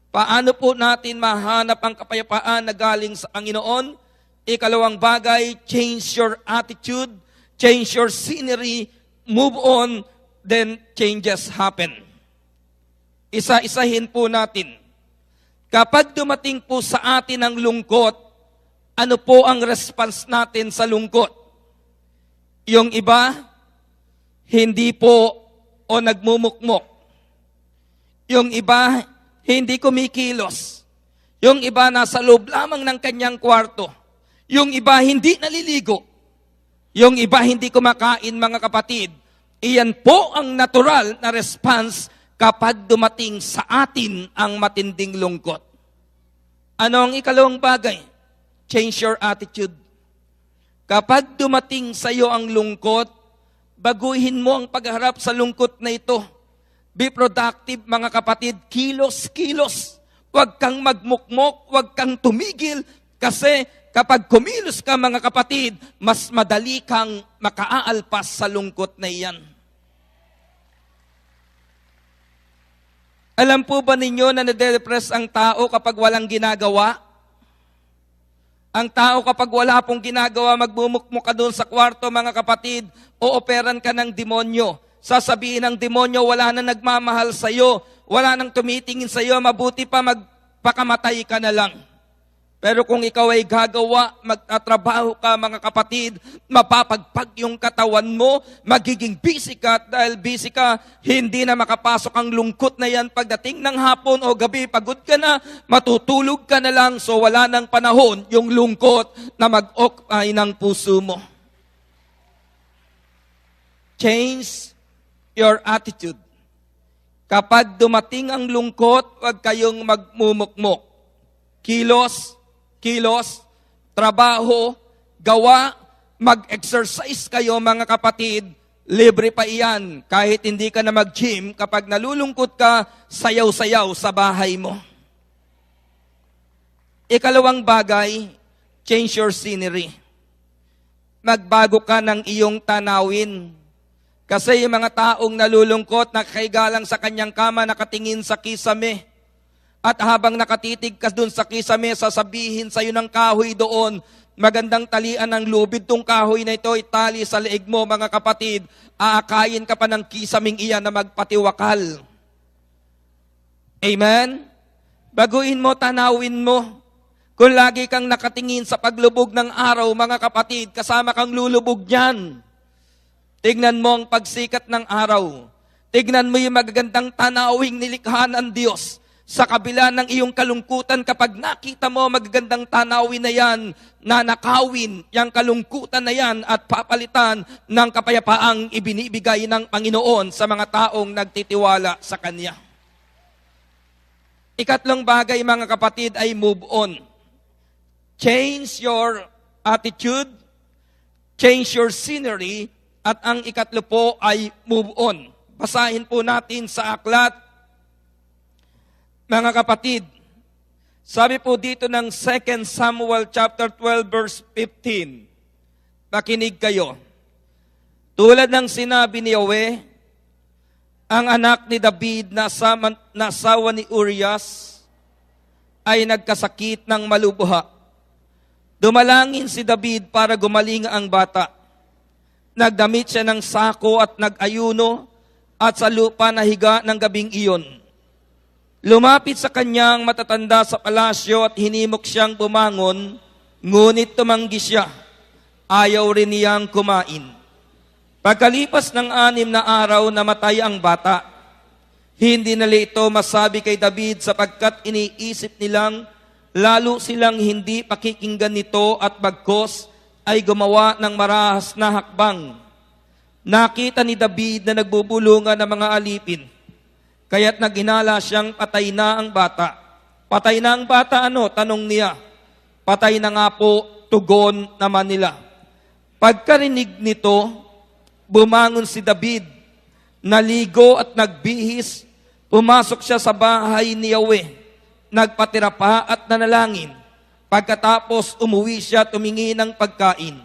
S2: paano po natin mahanap ang kapayapaan na galing sa Panginoon? Ikalawang bagay, change your attitude, change your scenery, move on, then changes happen. Isa-isahin po natin. Kapag dumating po sa atin ang lungkot, ano po ang response natin sa lungkot? Yung iba, hindi po o nagmumukmok. Yung iba, hindi kumikilos. Yung iba, nasa loob lamang ng kanyang kwarto. Yung iba, hindi naliligo. Yung iba, hindi kumakain, mga kapatid. Iyan po ang natural na response kapag dumating sa atin ang matinding lungkot. Ano ang ikalawang bagay? Change your attitude. Kapag dumating sa iyo ang lungkot, baguhin mo ang pagharap sa lungkot na ito. Be productive, mga kapatid. Kilos. Huwag kang magmukmok, huwag kang tumigil, kasi kapag kumilos ka, mga kapatid, mas madali kang makaaalpas sa lungkot na iyan. Alam po ba ninyo na nade-depress ang tao kapag walang ginagawa? Ang tao kapag wala pong ginagawa, magbumukmok ka doon sa kwarto, mga kapatid, ooperan ka ng demonyo. Sasabihin ng demonyo, wala na nagmamahal sa iyo, wala nang tumitingin sa iyo, mabuti pa magpakamatay ka na lang. Pero kung ikaw ay gagawa, magtatrabaho ka mga kapatid, mapapagpag yung katawan mo, magiging busy ka, at dahil busy ka, hindi na makapasok ang lungkot na yan pagdating ng hapon o gabi, pagod ka na, matutulog ka na lang, so wala nang panahon yung lungkot na mag-occupy ng puso mo. Change your attitude. Kapag dumating ang lungkot, huwag kayong magmumukmok. Kilos, trabaho, gawa, mag-exercise kayo mga kapatid, libre pa iyan. Kahit hindi ka na mag-gym, kapag nalulungkot ka, sayaw-sayaw sa bahay mo. Ikalawang bagay, change your scenery. Magbago ka ng iyong tanawin. Kasi yung mga taong nalulungkot, nakakahiga lang sa kanyang kama, nakatingin sa kisame. At habang nakatitig ka dun sa kisame, sasabihin sa'yo ng kahoy doon, magandang talian ng lubid tong kahoy na ito, itali sa leeg mo mga kapatid, aakayin ka pa ng kisaming iyan na magpatiwakal. Amen? Baguhin mo, tanawin mo. Kung lagi kang nakatingin sa paglubog ng araw, mga kapatid, kasama kang lulubog niyan. Tignan mo ang pagsikat ng araw. Tignan mo yung magagandang tanawing nilikha ng Diyos. Sa kabila ng iyong kalungkutan, kapag nakita mo magagandang tanawin na yan, nanakawin yung kalungkutan na yan at papalitan ng kapayapaang ibinibigay ng Panginoon sa mga taong nagtitiwala sa Kanya. Ikatlong bagay mga kapatid ay move on. Change your attitude, change your scenery, at ang ikatlo po ay move on. Basahin po natin sa aklat. Mga kapatid, sabi po dito ng 2 Samuel chapter 12 verse 15. Nakinig kayo. Tulad ng sinabi ni Yahweh, ang anak ni David na asawa ni Urias ay nagkasakit ng malubha. Dumalangin si David para gumaling ang bata. Nagdamit siya ng sako at nag-ayuno at sa lupa nahiga ng gabing iyon. Lumapit sa kanyang matatanda sa palasyo at hinimok siyang bumangon, ngunit tumanggi siya. Ayaw rin niyang kumain. Pagkalipas ng 6 na araw, namatay ang bata. Hindi nila ito masabi kay David sapagkat iniisip nilang lalo silang hindi pakikinggan nito at bagkos ay gumawa ng marahas na hakbang. Nakita ni David na nagbubulungan ng mga alipin. Kaya't naginala siyang patay na ang bata. Patay na ang bata ano? Tanong niya. Patay na nga po, tugon naman nila. Pagkarinig nito, bumangon si David, naligo at nagbihis, pumasok siya sa bahay ni Yahweh, nagpatira pa at nanalangin. Pagkatapos umuwi siya at humingi ng pagkain.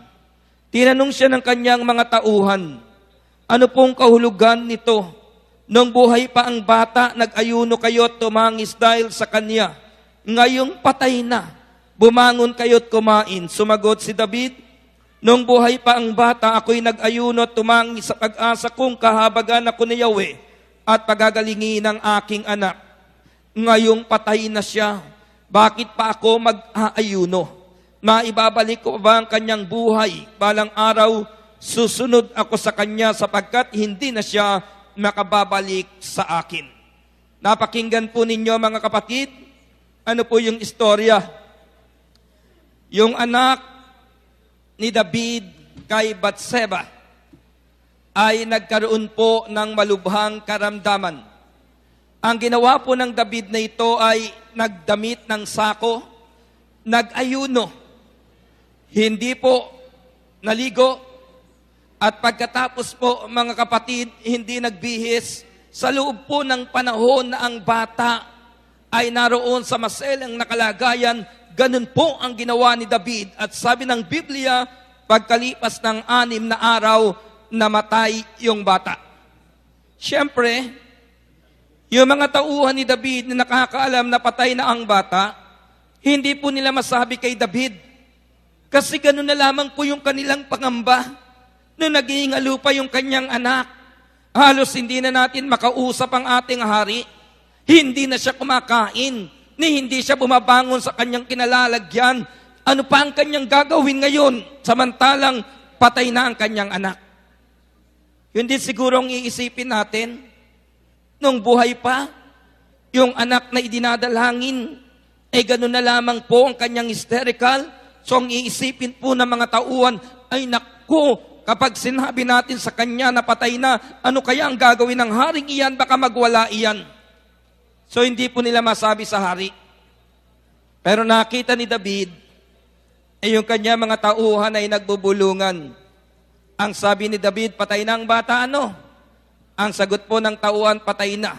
S2: Tinanong siya ng kanyang mga tauhan, ano pong kahulugan nito? Nung buhay pa ang bata, nag-ayuno kayo at tumangis dahil sa kanya. Ngayong patay na, bumangon kayo at kumain. Sumagot si David, nung buhay pa ang bata, ako'y nag-ayuno at tumangis sa pag-asa kong kahabagan ako ni Yahweh at pagagalingin ng aking anak. Ngayong patay na siya, bakit pa ako mag-aayuno? Maibabalik ko ba ang kanyang buhay? Balang araw, susunod ako sa kanya sapagkat hindi na siya makababalik sa akin. Napakinggan po ninyo mga kapatid, ano po yung istorya? Yung anak ni David kay Batseba ay nagkaroon po ng malubhang karamdaman. Ang ginawa po ng David na ito ay nagdamit ng sako, nag-ayuno, hindi po naligo, at pagkatapos po, mga kapatid, hindi nagbihis, sa loob po ng panahon na ang bata ay naroon sa maselang nakalagayan, ganun po ang ginawa ni David. At sabi ng Biblia, pagkalipas ng 6 na araw, namatay yung bata. Siyempre, yung mga tauhan ni David na nakakaalam na patay na ang bata, hindi po nila masabi kay David. Kasi ganun na lamang po yung kanilang pangamba. Nung nag-iingalo pa yung kanyang anak, halos hindi na natin makausap ang ating hari. Hindi na siya kumakain. ni hindi siya bumabangon sa kanyang kinalalagyan. Ano pa ang kanyang gagawin ngayon samantalang patay na ang kanyang anak? Yun din siguro ang iisipin natin. Nung buhay pa, yung anak na idinadalangin, gano'n na lamang po ang kanyang hysterical. So ang iisipin po ng mga tauhan, ay naku, kapag sinabi natin sa kanya na patay na, ano kaya ang gagawin ng haring iyan? Baka magwala iyan. So hindi po nila masabi sa hari. Pero nakita ni David, yung kanya mga tauhan ay nagbubulungan. Ang sabi ni David, patay na ang bata, ano? Ang sagot po ng tauhan, patay na.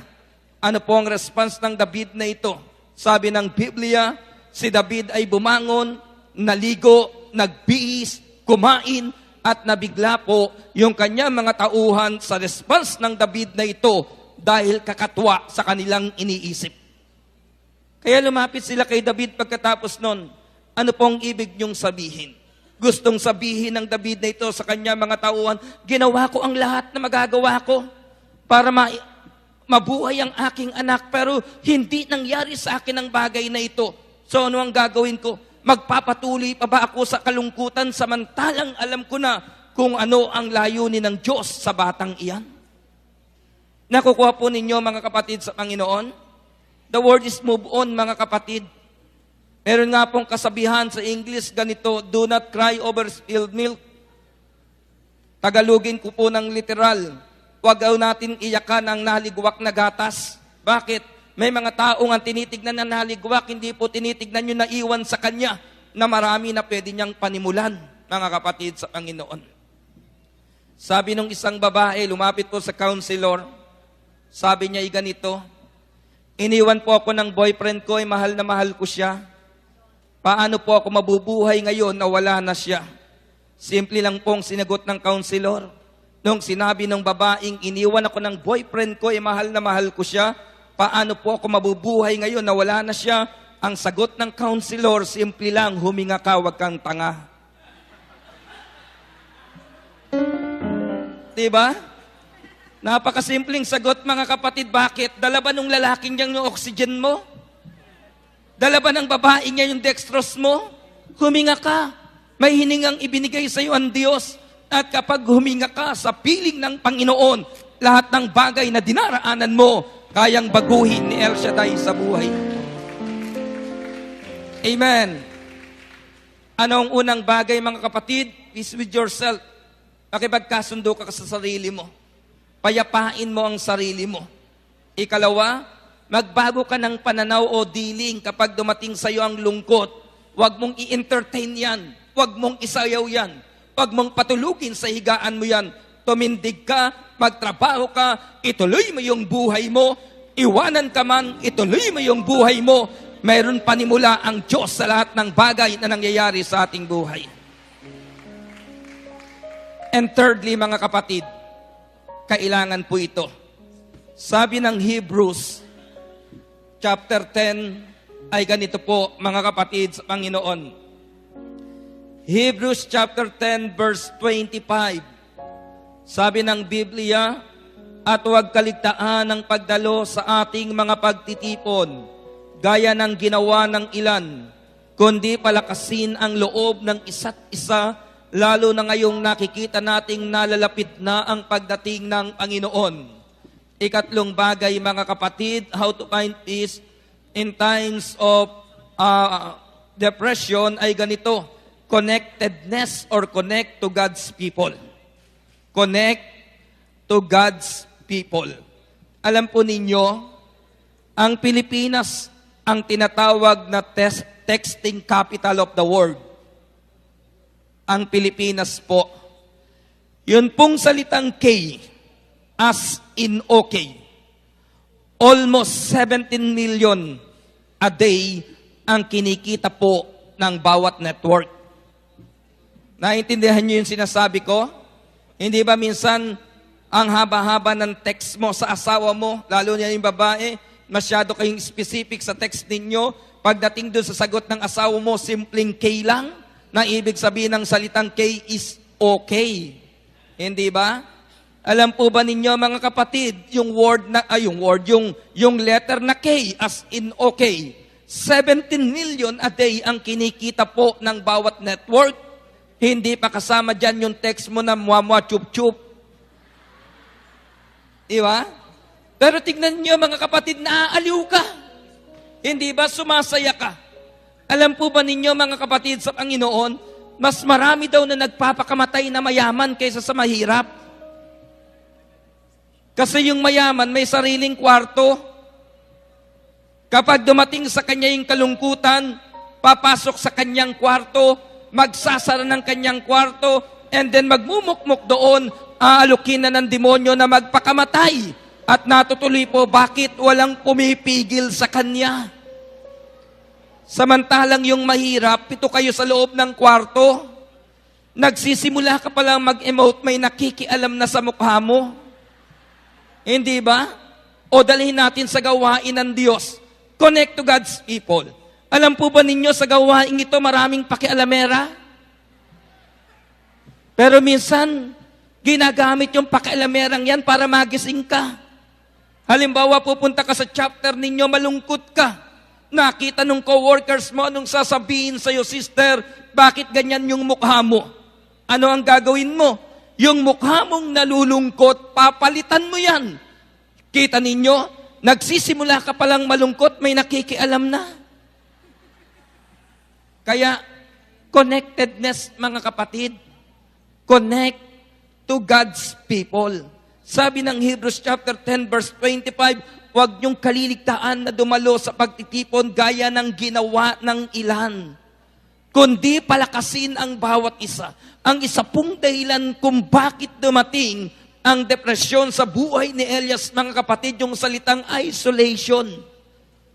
S2: Ano po ang response ng David na ito? Sabi ng Biblia, si David ay bumangon, naligo, nagbihis, kumain, at nabigla po yung kanya mga tauhan sa response ng David na ito dahil kakatwa sa kanilang iniisip. Kaya lumapit sila kay David pagkatapos nun. Ano pong ibig niyong sabihin? Gustong sabihin ng David na ito sa kanya mga tauhan, ginawa ko ang lahat na magagawa ko para mabuhay ang aking anak, pero hindi nangyari sa akin ang bagay na ito. So ano ang gagawin ko? Magpapatuloy pa ba ako sa kalungkutan samantalang alam ko na kung ano ang layunin ng Diyos sa batang iyan? Nakukuha po ninyo mga kapatid sa Panginoon? The word is move on mga kapatid. Meron nga pong kasabihan sa English ganito, do not cry over spilled milk. Tagalogin ko po ng literal. Huwag natin iyakan ang naligwak na gatas. Bakit? May mga taong ang tinitignan na naligwak, hindi po tinitignan yung naiwan sa kanya na marami na pwede niyang panimulan, mga kapatid sa Panginoon. Sabi nung isang babae, lumapit po sa counselor, sabi niya ganito, iniwan po ako ng boyfriend ko, mahal na mahal ko siya. Paano po ako mabubuhay ngayon na wala na siya? Simple lang pong sinagot ng counselor. Nung sinabi ng babaeng, iniwan ako ng boyfriend ko, mahal na mahal ko siya, paano po ako mabubuhay ngayon na wala na siya? Ang sagot ng counselor, simple lang, huminga ka, wag kang tanga. Diba? Napakasimpleng sagot mga kapatid, bakit? Dala ba nung lalaking niyang yung oxygen mo? Dala ba ng babaeng niya yung dextrose mo? Huminga ka. May hiningang ibinigay sa iyo ang Diyos. At kapag huminga ka sa piling ng Panginoon, lahat ng bagay na dinaraanan mo, kayang baguhin ni El Shaddai sa buhay. Amen. Anong unang bagay mga kapatid? Peace with yourself. Pakipagkasundo ka sa sarili mo. Payapain mo ang sarili mo. Ikalawa, magbago ka ng pananaw o dealing kapag dumating sa iyo ang lungkot. Huwag mong i-entertain yan. Huwag mong isayaw yan. Huwag mong patulugin sa higaan mo yan. Tumindig ka, magtrabaho ka, ituloy mo yung buhay mo. Iwanan ka man, ituloy mo yung buhay mo. Mayroon panimula ang Diyos sa lahat ng bagay na nangyayari sa ating buhay. And thirdly, mga kapatid, kailangan po ito. Sabi ng Hebrews, chapter 10, ay ganito po, mga kapatid sa Panginoon. Hebrews chapter 10 verse 25. Sabi ng Biblia, at huwag kaligtaan ang pagdalo sa ating mga pagtitipon, gaya ng ginawa ng ilan, kundi palakasin ang loob ng isa't isa, lalo na ngayong nakikita nating nalalapit na ang pagdating ng Panginoon. Ikatlong bagay mga kapatid, how to find peace in times of depression ay ganito. Connectedness or connect to God's people. Connect to God's people. Alam po ninyo, ang Pilipinas ang tinatawag na texting capital of the world. Ang Pilipinas po. Yun pong salitang K, as in okay. Almost 17 million a day ang kinikita po ng bawat network. Naintindihan niyo yung sinasabi ko? Hindi ba minsan ang haba-haba ng text mo sa asawa mo, lalo niya yung babae, masyado kayong specific sa text ninyo, pagdating doon sa sagot ng asawa mo, simpleng K lang, na ibig sabihin ng salitang K is okay. Hindi ba? Alam po ba ninyo mga kapatid, yung letter na K as in okay, 17 million a day ang kinikita po ng bawat network. Hindi pa kasama dyan yung text mo na mwa-mwa, chup-chup. Di ba? Pero tignan nyo mga kapatid, naaaliw ka. Hindi ba sumasaya ka? Alam po ba ninyo mga kapatid sa Panginoon, mas marami daw na nagpapakamatay na mayaman kaysa sa mahirap. Kasi yung mayaman may sariling kwarto. Kapag dumating sa kanya yung kalungkutan, papasok sa kanyang kwarto, magsasara ng kanyang kwarto, and then magmumukmuk doon, aalukin na ng demonyo na magpakamatay. At natutuloy po, bakit walang pumipigil sa kanya? Samantalang yung mahirap, pito kayo sa loob ng kwarto, nagsisimula ka palang mag-emote, may nakikialam na sa mukha mo. Hindi ba? O dalhin natin sa gawain ng Diyos. Connect to God's people. Alam po ba ninyo sa gawain ito maraming pakialamera? Pero minsan, ginagamit yung pakialamerang yan para magising ka. Halimbawa, pupunta ka sa chapter ninyo, malungkot ka. Nakita nung co-workers mo, anong sasabihin sa'yo, sister, bakit ganyan yung mukha mo? Ano ang gagawin mo? Yung mukha mong nalulungkot, papalitan mo yan. Kita ninyo, nagsisimula ka palang malungkot, may nakikialam na. Kaya, connectedness, mga kapatid, connect to God's people. Sabi ng Hebrews chapter 10 verse 25, huwag niyong kaliligtaan na dumalo sa pagtitipon gaya ng ginawa ng ilan, kundi palakasin ang bawat isa. Ang isa pong dahilan kung bakit dumating ang depresyon sa buhay ni Elias, mga kapatid, yung salitang isolation.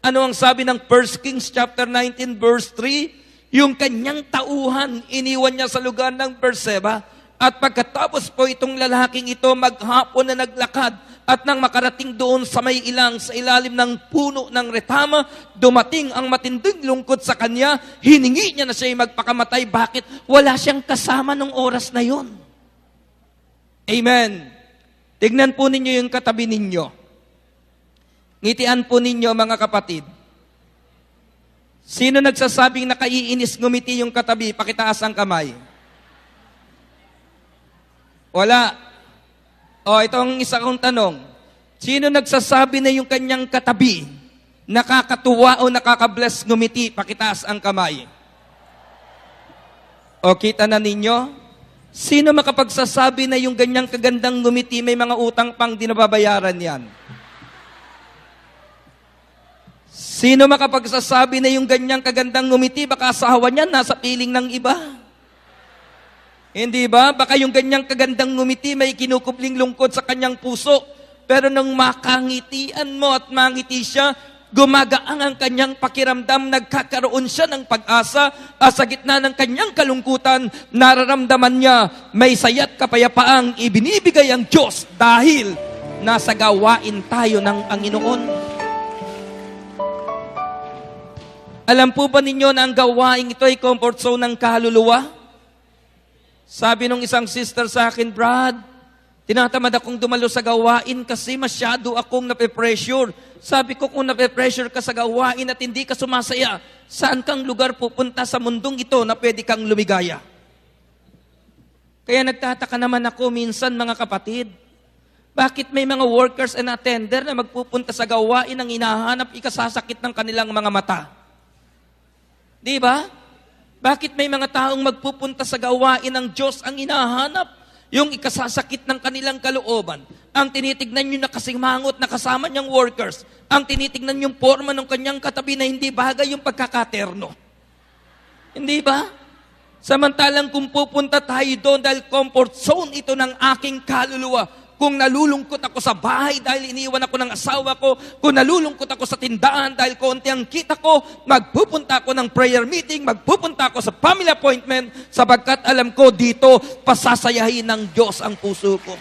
S2: Ano ang sabi ng 1 Kings chapter 19 verse 3? Yung kanyang tauhan, iniwan niya sa lugar ng Berseba. At pagkatapos po itong lalaking ito maghapon na naglakad at nang makarating doon sa may ilang sa ilalim ng puno ng retama, dumating ang matinding lungkot sa kanya, hiningi niya na siya magpakamatay. Bakit? Wala siyang kasama nung oras na yon. Amen. Tignan po ninyo yung katabi ninyo. Ngitian po ninyo mga kapatid. Sino nagsasabing nakaiinis ngumiti yung katabi? Pakitaas ang kamay. Wala. O, itong isa kong tanong. Sino nagsasabi na yung kanyang katabi nakakatuwa o nakakabless ngumiti? Pakitaas ang kamay. O, kita na ninyo? Sino makapagsasabi na yung ganyang kagandang ngumiti may mga utang pang di nababayaran yan? Sino makapagsasabi na yung ganyang kagandang ngumiti baka asawa niya nasa piling ng iba? Hindi ba? Baka yung ganyang kagandang ngumiti may kinukubling lungkot sa kanyang puso. Pero nung makangitian mo at mangiti siya, gumagaang ang kanyang pakiramdam, nagkakaroon siya ng pag-asa. Sa gitna ng kanyang kalungkutan, nararamdaman niya may saya't kapayapaang ibinibigay ang Diyos dahil nasa gawain tayo ng Panginoon. Alam po ba ninyo na ang gawain ito ay comfort zone ng kaluluwa? Sabi nung isang sister sa akin, Brad, tinatamad akong dumalo sa gawain kasi masyado akong nape-pressure. Sabi ko, kung nape-pressure ka sa gawain at hindi ka sumasaya, saan kang lugar pupunta sa mundong ito na pwede kang lumigaya? Kaya nagtataka naman ako minsan, mga kapatid, bakit may mga workers and attender na magpupunta sa gawain ang hinahanap ikasasakit ng kanilang mga mata? Di ba? Bakit may mga taong magpupunta sa gawain ng Diyos ang hinahanap? Yung ikasasakit ng kanilang kalooban. Ang tinitignan nyo na kasingmangot na kasama niyang workers. Ang tinitignan yung forma ng kanyang katabi na hindi bagay yung pagkakaterno. Hindi ba? Samantalang kung pupunta tayo doon dahil comfort zone ito ng aking kaluluwa, kung nalulungkot ako sa bahay dahil iniwan ako ng asawa ko, kung nalulungkot ako sa tindahan dahil konti ang kita ko, magpupunta ako ng prayer meeting, magpupunta ako sa family appointment, sapagkat alam ko dito, pasasayahin ng Diyos ang puso ko.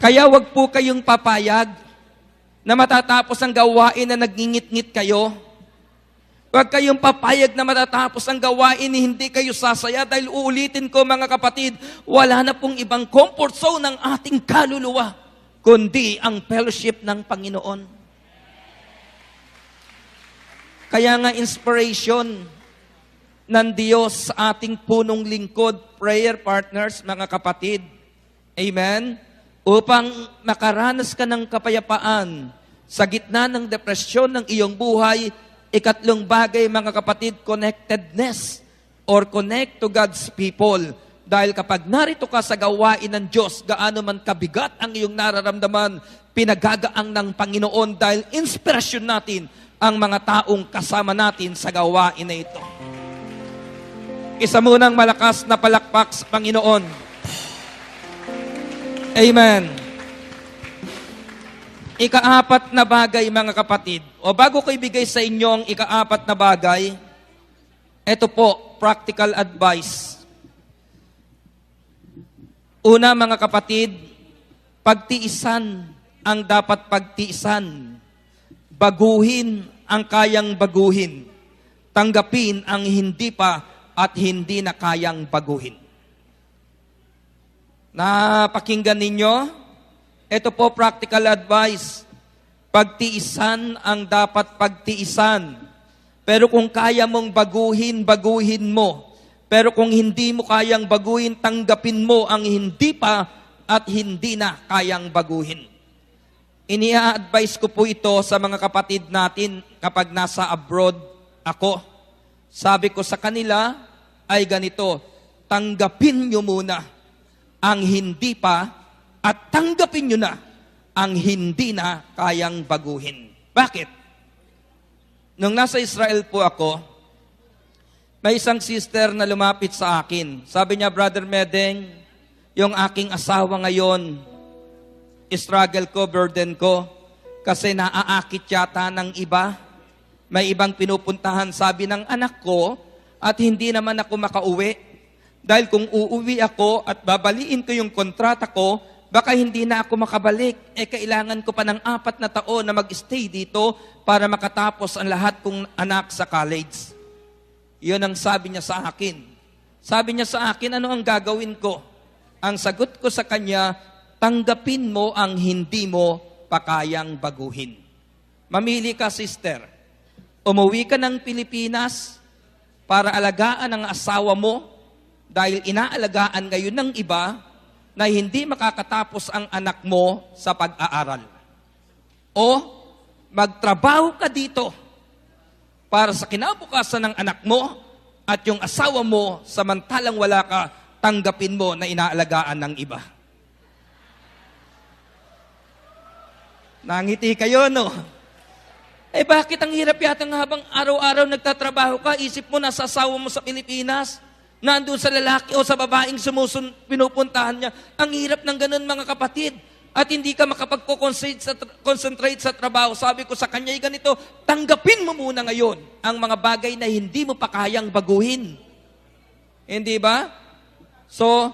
S2: Kaya wag po kayong papayag na matatapos ang gawain na nagngingit-ngit kayo. Huwag kayong papayag na matatapos ang gawain ni hindi kayo sasaya dahil uulitin ko mga kapatid, wala na pong ibang comfort zone ng ating kaluluwa, kundi ang fellowship ng Panginoon. Kaya nga inspiration ng Diyos sa ating punong lingkod, prayer partners, mga kapatid. Amen? Upang makaranas ka ng kapayapaan sa gitna ng depresyon ng iyong buhay, ikatlong bagay, mga kapatid, connectedness or connect to God's people. Dahil kapag narito ka sa gawain ng Diyos, gaano man kabigat ang iyong nararamdaman, pinagagaang ng Panginoon dahil inspirasyon natin ang mga taong kasama natin sa gawain na ito. Isa munang malakas na palakpak sa Panginoon. Amen. Ikaapat na bagay, mga kapatid, o bago ko ibigay sa inyo ang ikaapat na bagay, ito po, practical advice. Una, mga kapatid, pagtiisan ang dapat pagtiisan. Baguhin ang kayang baguhin. Tanggapin ang hindi pa at hindi na kayang baguhin. Napakinggan ninyo? Ito po practical advice. Pagtiisan ang dapat pagtiisan. Pero kung kaya mong baguhin, baguhin mo. Pero kung hindi mo kayang baguhin, tanggapin mo ang hindi pa at hindi na kayang baguhin. Inia-advise ko po ito sa mga kapatid natin kapag nasa abroad ako. Sabi ko sa kanila ay ganito, tanggapin nyo muna ang hindi pa at tanggapin nyo na ang hindi na kayang baguhin. Bakit? Nung nasa Israel po ako, may isang sister na lumapit sa akin. Sabi niya, Brother Medeng, yung aking asawa ngayon, struggle ko, burden ko, kasi naaakit yata ng iba. May ibang pinupuntahan, sabi ng anak ko, at hindi naman ako makauwi. Dahil kung uuwi ako at babaliin ko yung kontrata ko, baka hindi na ako makabalik. Kailangan ko pa ng 4 na taon na mag-stay dito para makatapos ang lahat kong anak sa college. Yun ang sabi niya sa akin. Sabi niya sa akin, ano ang gagawin ko? Ang sagot ko sa kanya, tanggapin mo ang hindi mo pakayang baguhin. Mamili ka, sister. Umuwi ka ng Pilipinas para alagaan ang asawa mo dahil inaalagaan ngayon ng iba na hindi makakatapos ang anak mo sa pag-aaral. O magtrabaho ka dito para sa kinabukasan ng anak mo at yung asawa mo samantalang wala ka, tanggapin mo na inaalagaan ng iba. Nangiti kayo, no? Bakit ang hirap yatang habang araw-araw nagtatrabaho ka, isip mo nasa asawa mo sa Pilipinas, nandun sa lalaki o sa babaeng pinupuntahan niya. Ang hirap ng ganun, mga kapatid. At hindi ka makapag-concentrate sa trabaho. Sabi ko sa kanya, ganito, tanggapin mo muna ngayon ang mga bagay na hindi mo pa kayang baguhin. Hindi ba? So,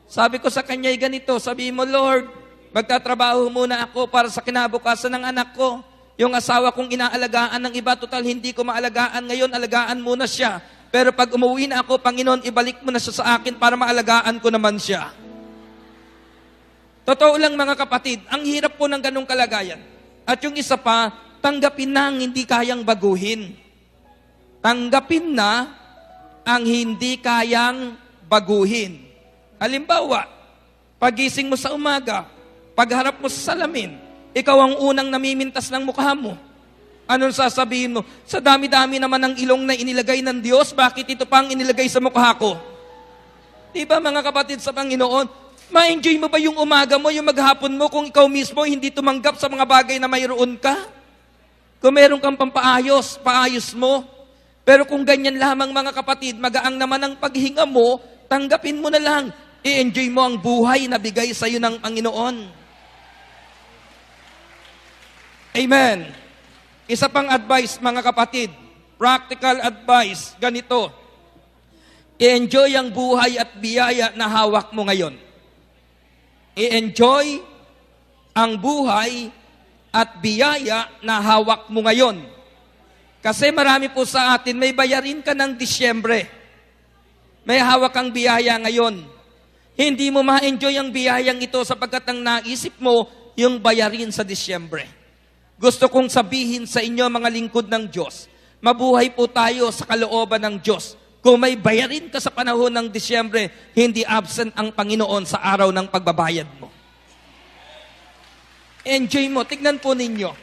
S2: sabi ko sa kanya, ganito, sabi mo, Lord, magtatrabaho muna ako para sa kinabukasan ng anak ko. Yung asawa kong inaalagaan ng iba, total hindi ko maalagaan ngayon, alagaan muna siya. Pero pag umuwi na ako, Panginoon, ibalik mo na siya sa akin para maalagaan ko naman siya. Totoo lang, mga kapatid, ang hirap po ng ganong kalagayan. At yung isa pa, tanggapin na ang hindi kayang baguhin. Tanggapin na ang hindi kayang baguhin. Halimbawa, pagising mo sa umaga, pagharap mo sa salamin, ikaw ang unang namimintas ng mukha mo. Anong sasabihin mo? Sa dami-dami naman ng ilong na inilagay ng Diyos, bakit ito pang inilagay sa mukha ko? Diba, mga kapatid sa Panginoon, ma-enjoy mo ba yung umaga mo, yung maghapon mo, kung ikaw mismo hindi tumanggap sa mga bagay na mayroon ka? Kung meron kang pampaayos, paayos mo. Pero kung ganyan lamang, mga kapatid, magaang naman ang paghinga mo, tanggapin mo na lang. I-enjoy mo ang buhay na bigay sa iyo ng Panginoon. Amen. Isa pang advice, mga kapatid, practical advice, ganito. I-enjoy ang buhay at biyaya na hawak mo ngayon. I-enjoy ang buhay at biyaya na hawak mo ngayon. Kasi marami po sa atin, may bayarin ka ng Disyembre. May hawak kang biyaya ngayon. Hindi mo ma-enjoy ang biyayang ito sapagkat ang naisip mo yung bayarin sa Disyembre. Gusto kong sabihin sa inyo, mga lingkod ng Diyos, mabuhay po tayo sa kalooban ng Diyos. Kung may bayarin ka sa panahon ng Disyembre, hindi absent ang Panginoon sa araw ng pagbabayad mo. Enjoy mo. Tignan po ninyo.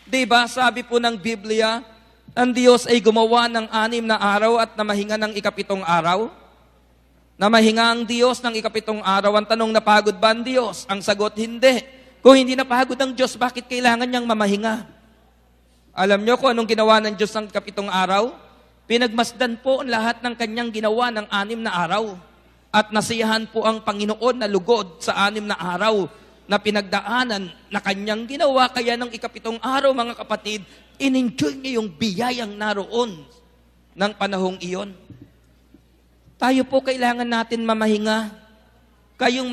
S2: Diba, sabi po ng Biblia, ang Diyos ay gumawa ng 6 na araw at namahinga ng 7 araw. Namahinga ang Diyos ng 7 araw. Ang tanong, napagod ba ang Diyos? Ang sagot, hindi. Kung hindi napagod ang Diyos, bakit kailangan niyang mamahinga? Alam niyo kung anong ginawa ng Diyos ng 7 araw? Pinagmasdan po ang lahat ng kanyang ginawa ng 6 na araw. At nasiyahan po ang Panginoon na lugod sa 6 na araw na pinagdaanan na kanyang ginawa. Kaya ng 7 araw, mga kapatid, in-enjoy niya yung biyayang naroon ng panahong iyon. Tayo po kailangan natin mamahinga. Kayong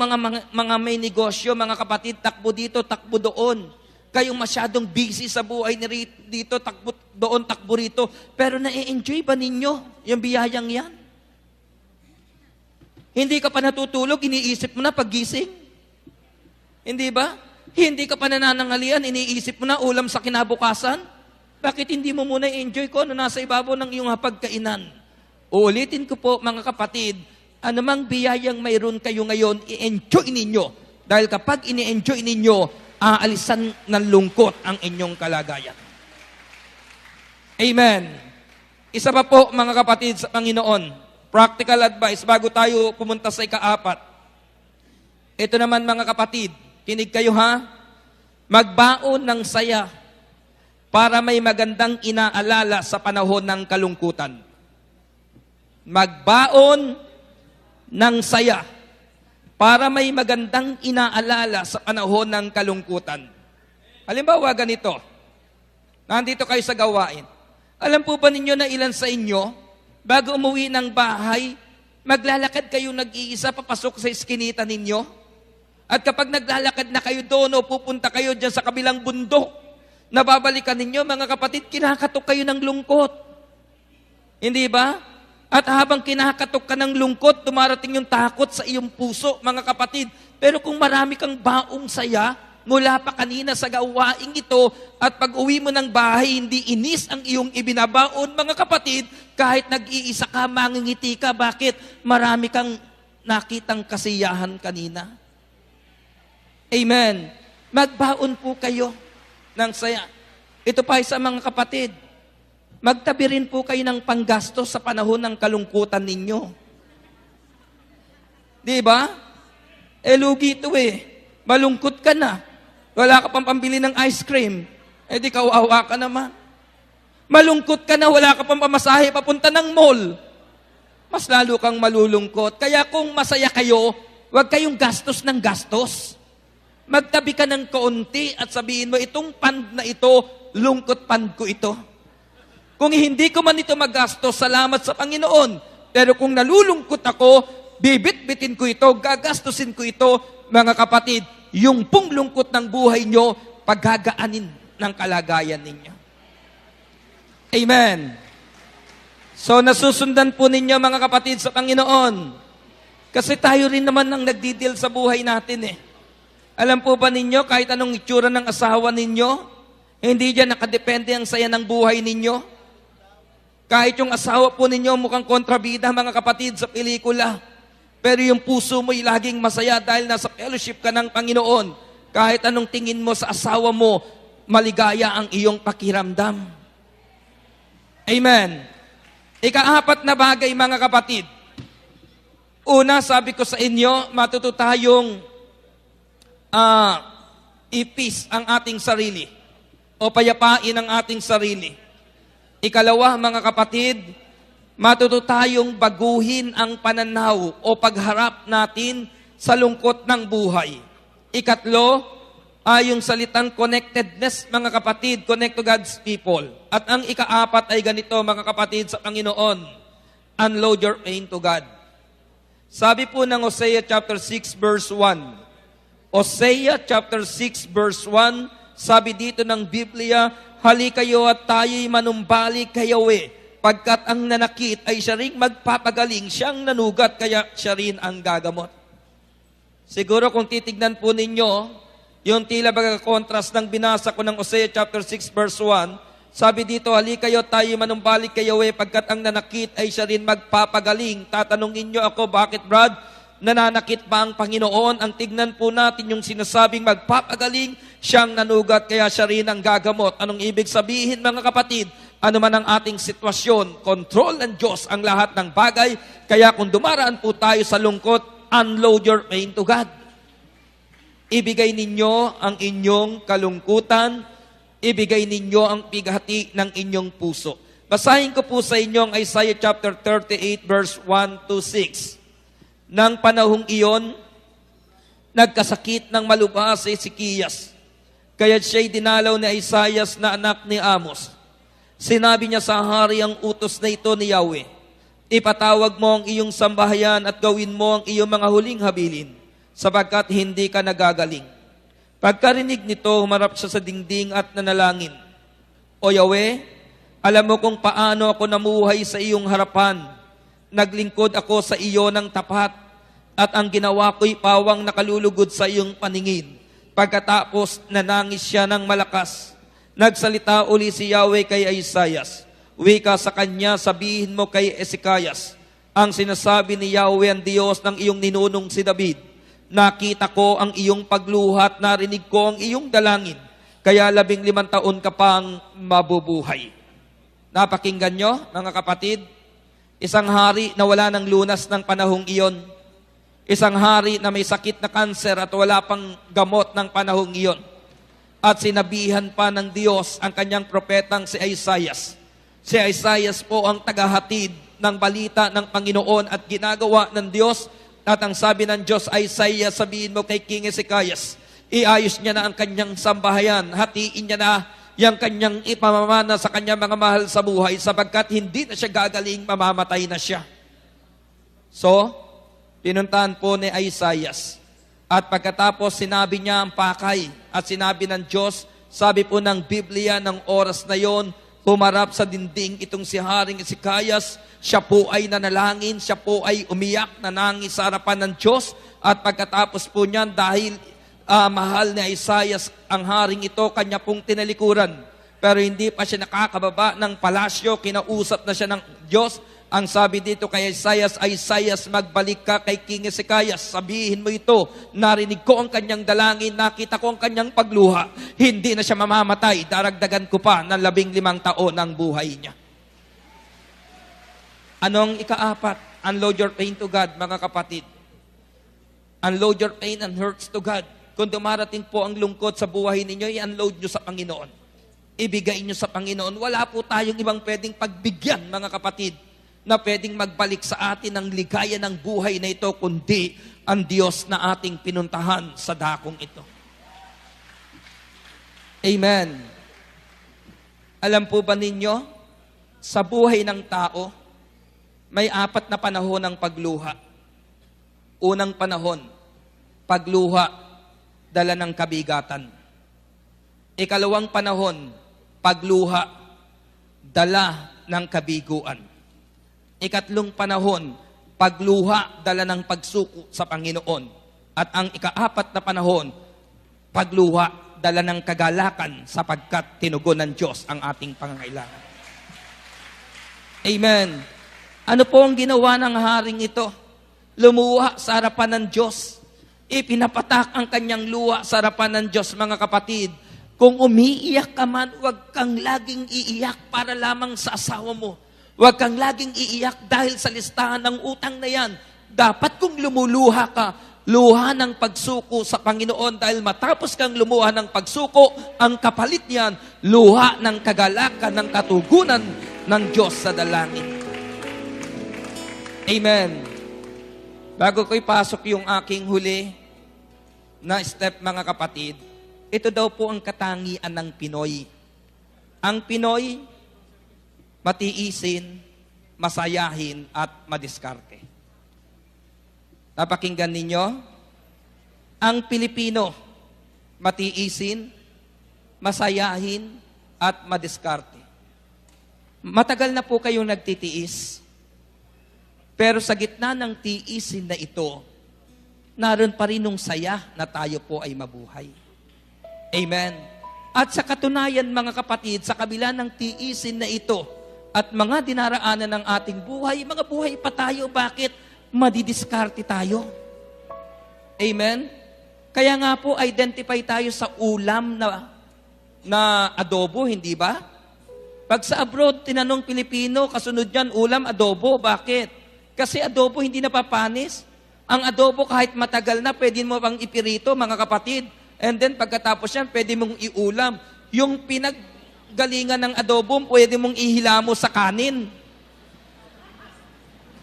S2: mga may negosyo, mga kapatid, takbo dito, takbo doon. Kayong masyadong busy sa buhay ni dito, takbo doon, takbo rito. Pero na-enjoy ba ninyo yung biyayang yan? Hindi ka pa natutulog, iniisip mo na paggising? Hindi ba? Hindi ka pa nananangalian, iniisip mo na ulam sa kinabukasan? Bakit hindi mo muna i-enjoy ko ano nasa ibabaw ng iyong hapagkainan? Uulitin ko po, mga kapatid, anumang biyayang mayroon kayo ngayon, i-enjoy ninyo. Dahil kapag ini-enjoy ninyo, aalisan ng lungkot ang inyong kalagayan. Amen. Isa pa po, mga kapatid, sa Panginoon, practical advice bago tayo pumunta sa ika-4. Ito naman, mga kapatid, kinig kayo ha, magbaon ng saya para may magandang inaalala sa panahon ng kalungkutan. Magbaon ng saya para may magandang inaalala sa panahon ng kalungkutan. Halimbawa ganito, nandito kayo sa gawain. Alam po ba ninyo na ilan sa inyo, bago umuwi ng bahay, maglalakad kayo nag-iisa papasok sa iskinita ninyo? At kapag naglalakad na kayo doon o pupunta kayo dyan sa kabilang bundok, nababalikan ninyo, mga kapatid, kinakatok kayo ng lungkot. Hindi ba? At habang kinakatok ka ng lungkot, dumarating yung takot sa iyong puso, mga kapatid. Pero kung marami kang baong saya, mula pa kanina sa gawaing ito, at pag uwi mo ng bahay, hindi inis ang iyong ibinabaon, mga kapatid, kahit nag-iisa ka, mangingiti ka. Bakit? Marami kang nakitang kasiyahan kanina. Amen. Magbaon po kayo ng saya. Ito pa isa, mga kapatid. Magtabi rin po kayo ng panggastos sa panahon ng kalungkutan ninyo. Di ba? Lugi ito Malungkot ka na. Wala ka pang pambili ng ice cream. Di kawawa ka naman. Malungkot ka na, wala ka pang pamasahe papunta ng mall. Mas lalo kang malulungkot. Kaya kung masaya kayo, huwag kayong gastos ng gastos. Magtabi ka ng kaunti at sabihin mo, itong fund na ito, lungkot fund ko ito. Kung hindi ko man ito magastos, salamat sa Panginoon. Pero kung nalulungkot ako, bibit-bitin ko ito, gagastusin ko ito, mga kapatid, yung pong lungkot ng buhay nyo, paggagaanin ng kalagayan ninyo. Amen. So nasusundan po ninyo, mga kapatid, sa Panginoon. Kasi tayo rin naman ang nagdidil sa buhay natin Alam po ba ninyo, kahit anong itsura ng asawa ninyo, hindi dyan nakadepende ang saya ng buhay ninyo? Kahit yung asawa po ninyo mukhang kontrabida, mga kapatid, sa pelikula, pero yung puso mo'y laging masaya dahil nasa fellowship ka ng Panginoon. Kahit anong tingin mo sa asawa mo, maligaya ang iyong pakiramdam. Amen. Ika-4 na bagay, mga kapatid. Una, sabi ko sa inyo, matuto tayong ipis ang ating sarili o payapain ang ating sarili. Ikalawa, mga kapatid, matuto tayong baguhin ang pananaw o pagharap natin sa lungkot ng buhay. Ikatlo, ay yung salitang connectedness, mga kapatid, connect to God's people. At ang ika-4 ay ganito, mga kapatid, sa Panginoon, unload your pain to God. Sabi po ng Hosea chapter 6 verse 1, Hosea chapter 6 verse 1, sabi dito ng Biblia, hali kayo at tayo'y manumbalik kayo pagkat ang nanakit ay siya ring magpapagaling, siyang nanugat, kaya siya rin ang gagamot. Siguro kung titignan po ninyo, yung tila baga contrast ng binasa ko ng Hosea chapter 6 verse 1, Sabi dito, halikayo tayo manumbalik kay Yahweh pagkat ang nanakit ay siya rin magpapagaling. Tatanungin nyo ako, bakit Brad? Nananakit ba ang Panginoon? Ang tignan po natin yung sinasabing magpapagaling, siyang nanugat kaya siya rin ang gagamot. Anong ibig sabihin mga kapatid? Ano man ang ating sitwasyon, control ng Diyos ang lahat ng bagay. Kaya kung dumaraan po tayo sa lungkot, unload your pain to God. Ibigay ninyo ang inyong kalungkutan, ibigay ninyo ang pighati ng inyong puso. Basahin ko po sa inyo ang Isaiah chapter 38 verse 1 to 6. Nang panahong iyon, nagkasakit ng malubha si Ezekias. Kaya siya'y dinalaw ni Isaias na anak ni Amos. Sinabi niya sa hari ang utos na ito ni Yahweh, ipatawag mo ang iyong sambahayan at gawin mo ang iyong mga huling habilin, sapagkat hindi ka nagagaling. Pagkarinig nito, humarap siya sa dingding at nanalangin. O Yahweh, alam mo kung paano ako namuhay sa iyong harapan. Naglingkod ako sa iyo ng tapat, at ang ginawa ko'y pawang nakalulugod sa iyong paningin. Pagkatapos, nanangis siya ng malakas. Nagsalita uli si Yahweh kay Isaias. Wika sa kanya, sabihin mo kay Ezekias, ang sinasabi ni Yahweh ang Diyos ng iyong ninunong si David. Nakita ko ang iyong pagluhat, narinig ko ang iyong dalangin, kaya 15 taon ka pang mabubuhay. Napakinggan nyo, mga kapatid? Isang hari na wala ng lunas ng panahong iyon. Isang hari na may sakit na kanser at wala pang gamot ng panahong iyon. At sinabihan pa ng Diyos ang kanyang propetang si Isaias. Si Isaias po ang tagahatid ng balita ng Panginoon at ginagawa ng Diyos. At ang sabi ng Diyos, Isaiah, sabihin mo kay King Ezekias, iayos niya na ang kanyang sambahayan, hatiin niya na yung kanyang ipamamana sa kanyang mga mahal sa buhay, sapagkat hindi na siya gagaling, mamamatay na siya. So, pinuntahan po ni Isaias. At pagkatapos sinabi niya ang pakay at sinabi ng Diyos, sabi po ng Biblia ng oras na yon, humarap sa dinding itong si Haring Ezekias, siya po ay nanalangin, siya po ay umiyak, nanangis sa harapan ng Diyos. At pagkatapos po niyan, dahil mahal ni Isaias ang haring ito, kanya pong tinalikuran. Pero hindi pa siya nakakababa ng palasyo, kinausap na siya ng Diyos. Ang sabi dito kay Isaias, Isaias, magbalik ka kay King Ezekias. Sabihin mo ito, narinig ko ang kanyang dalangin, nakita ko ang kanyang pagluha. Hindi na siya mamamatay, daragdagan ko pa ng 15 taon ang buhay niya. Anong ikaapat? Unload your pain to God, mga kapatid. Unload your pain and hurts to God. Kung dumarating po ang lungkot sa buhay ninyo, i-unload nyo sa Panginoon. Ibigay nyo sa Panginoon. Wala po tayong ibang pwedeng pagbigyan, mga kapatid, na pwedeng magbalik sa atin ang ligaya ng buhay na ito, kundi ang Diyos na ating pinuntahan sa dakong ito. Amen. Alam po ba ninyo, sa buhay ng tao, may 4 na panahon ng pagluha. Unang panahon, pagluha, dala ng kabigatan. Ikalawang panahon, pagluha, dala ng kabiguan. Ikatlong panahon, pagluha, dala ng pagsuko sa Panginoon. At ang ika-4 na panahon, pagluha, dala ng kagalakan sapagkat tinugon ng Diyos ang ating pangangailangan. Amen. Ano po ang ginawa ng haring ito? Lumuha sa harapan ng Diyos. Ipinapatak ang kanyang luha sa harapan ng Diyos, mga kapatid. Kung umiiyak ka man, huwag kang laging iiyak para lamang sa asawa mo. Huwag kang laging iiyak dahil sa listahan ng utang na yan. Dapat kung lumuluha ka, luha ng pagsuko sa Panginoon dahil matapos kang lumuha ng pagsuko, ang kapalit niyan, luha ng kagalakan, ng katugunan ng Diyos sa dalangin. Amen. Bago ko ipasok yung aking huli na step, mga kapatid, ito daw po ang katangian ng Pinoy. Ang Pinoy, matiisin, masayahin, at madiskarte. Napakinggan ninyo? Ang Pilipino, matiisin, masayahin, at madiskarte. Matagal na po kayong nagtitiis, pero sa gitna ng tiisin na ito, naroon pa rin nung saya na tayo po ay mabuhay. Amen. At sa katunayan mga kapatid, sa kabila ng tiisin na ito at mga dinaraanan ng ating buhay, mga buhay pa tayo, bakit? Madidiskarte tayo. Amen? Kaya nga po, identify tayo sa ulam na adobo, hindi ba? Pag sa abroad, tinanong Pilipino, kasunod yan, ulam, adobo. Bakit? Kasi adobo hindi napapanis. Ang adobo kahit matagal na, pwede mo pang ipirito, mga kapatid. And then pagkatapos yan, pwede mong iulam. Yung pinaggalingan ng adobo, pwede mong ihilamo sa kanin.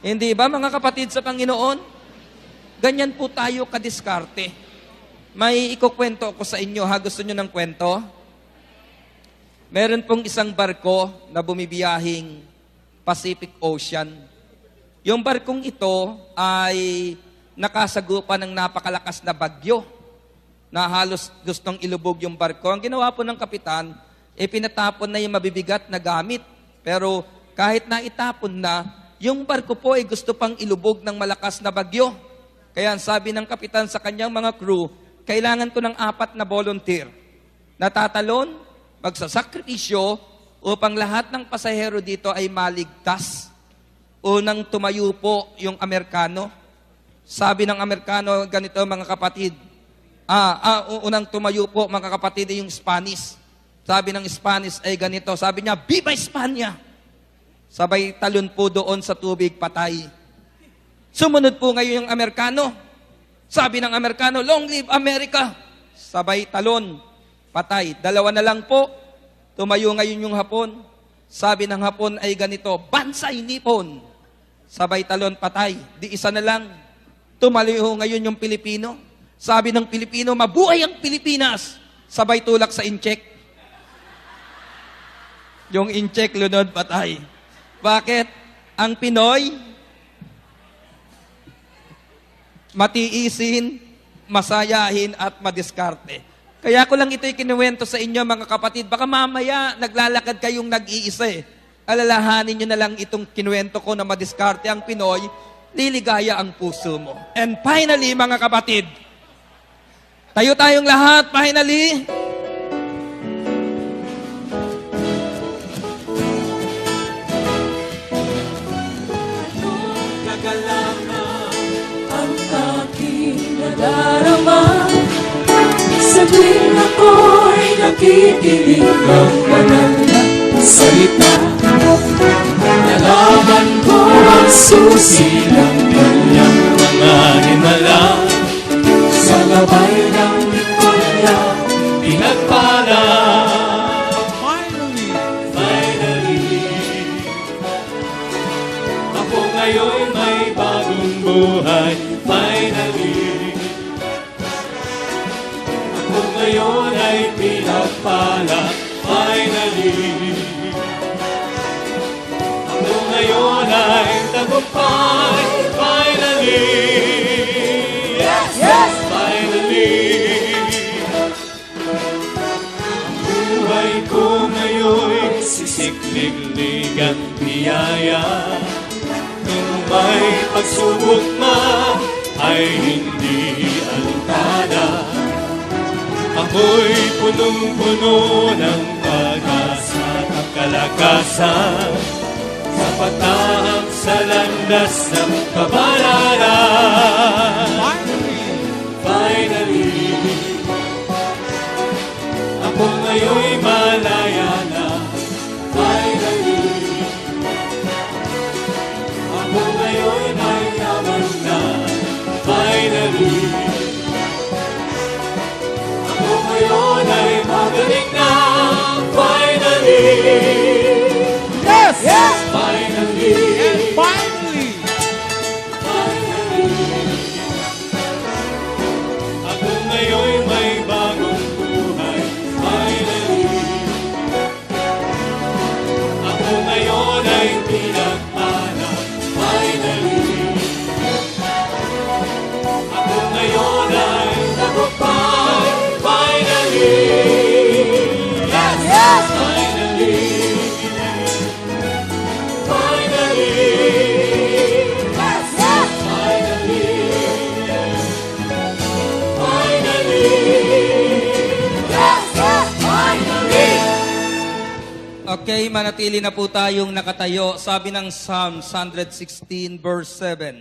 S2: Hindi ba, mga kapatid sa Panginoon? Ganyan po tayo kadiskarte. May ikukwento ko sa inyo, ha? Gusto nyo ng kwento? Meron pong isang barko na bumibiyahing Pacific Ocean. Yung barkong ito ay nakasagupan ng napakalakas na bagyo na halos gustong ilubog yung barko. Ang ginawa po ng kapitan, pinatapon na yung mabibigat na gamit. Pero kahit na itapon na, yung barko po ay gusto pang ilubog ng malakas na bagyo. Kaya sabi ng kapitan sa kanyang mga crew, kailangan ko ng 4 na volunteer. Natatalon, magsasakripisyo, upang lahat ng pasahero dito ay maligtas. Unang tumayo po yung Amerikano. Sabi ng Amerikano, ganito mga kapatid, unang tumayo po mga kapatid ay yung Spanish. Sabi ng Spanish ay ganito, sabi niya, Viva España! Sabay talon po doon sa tubig, patay. Sumunod po ngayon yung Amerikano. Sabi ng Amerikano, Long live America! Sabay talon, patay. 2 na lang po. Tumayo ngayon yung Hapon. Sabi ng Hapon ay ganito, Bansay Nippon! Sabay talon, patay. Di isa na lang. Tumayo ngayon yung Pilipino. Sabi ng Pilipino, mabuhay ang Pilipinas! Sabay tulak sa incheck. Yung incheck, lunod, patay. Bakit? Ang Pinoy, matiisin, masayahin, at madiskarte. Kaya ko lang ito'y kinuwento sa inyo, mga kapatid. Baka mamaya, naglalakad kayong nag-iisa eh. Alalahanin nyo na lang itong kinuwento ko na madiskarte ang Pinoy, liligaya ang puso mo. And finally, mga kapatid, tayo tayong lahat, finally.
S3: Ang aking nadarama sa tuwing ako'y nakikinig ng banal na salita. Nalaman ko ang susi ng kanyang mga himala. Sa gabay ng lingkod niya, pinagpala. Finally, ako ngayon may bagong buhay. Finally, ako ngayon ay pinagpala. Finally, ako ngayon ay tagumpay. Finally, yes, yes! Finally, ang buhay ko ngayon sisiklig-lig at biyaya. Nung may pagsubok man ay hindi alintana. Ako'y punong-puno ng pag-asa at kalakasan. Sapat na ang sa landas ng kabanalan. Finally, ako ngayon'y malaya na. Finally, ako ngayon ay yaman na. Finally, ako ngayon ay magaling na. Finally,
S1: Yes! Yes!
S3: finally,
S1: And finally,
S3: finally, ako ngayon may bagong buhay. Finally,
S2: Okay, manatili na po tayong nakatayo. Sabi ng Psalm 116 verse 7,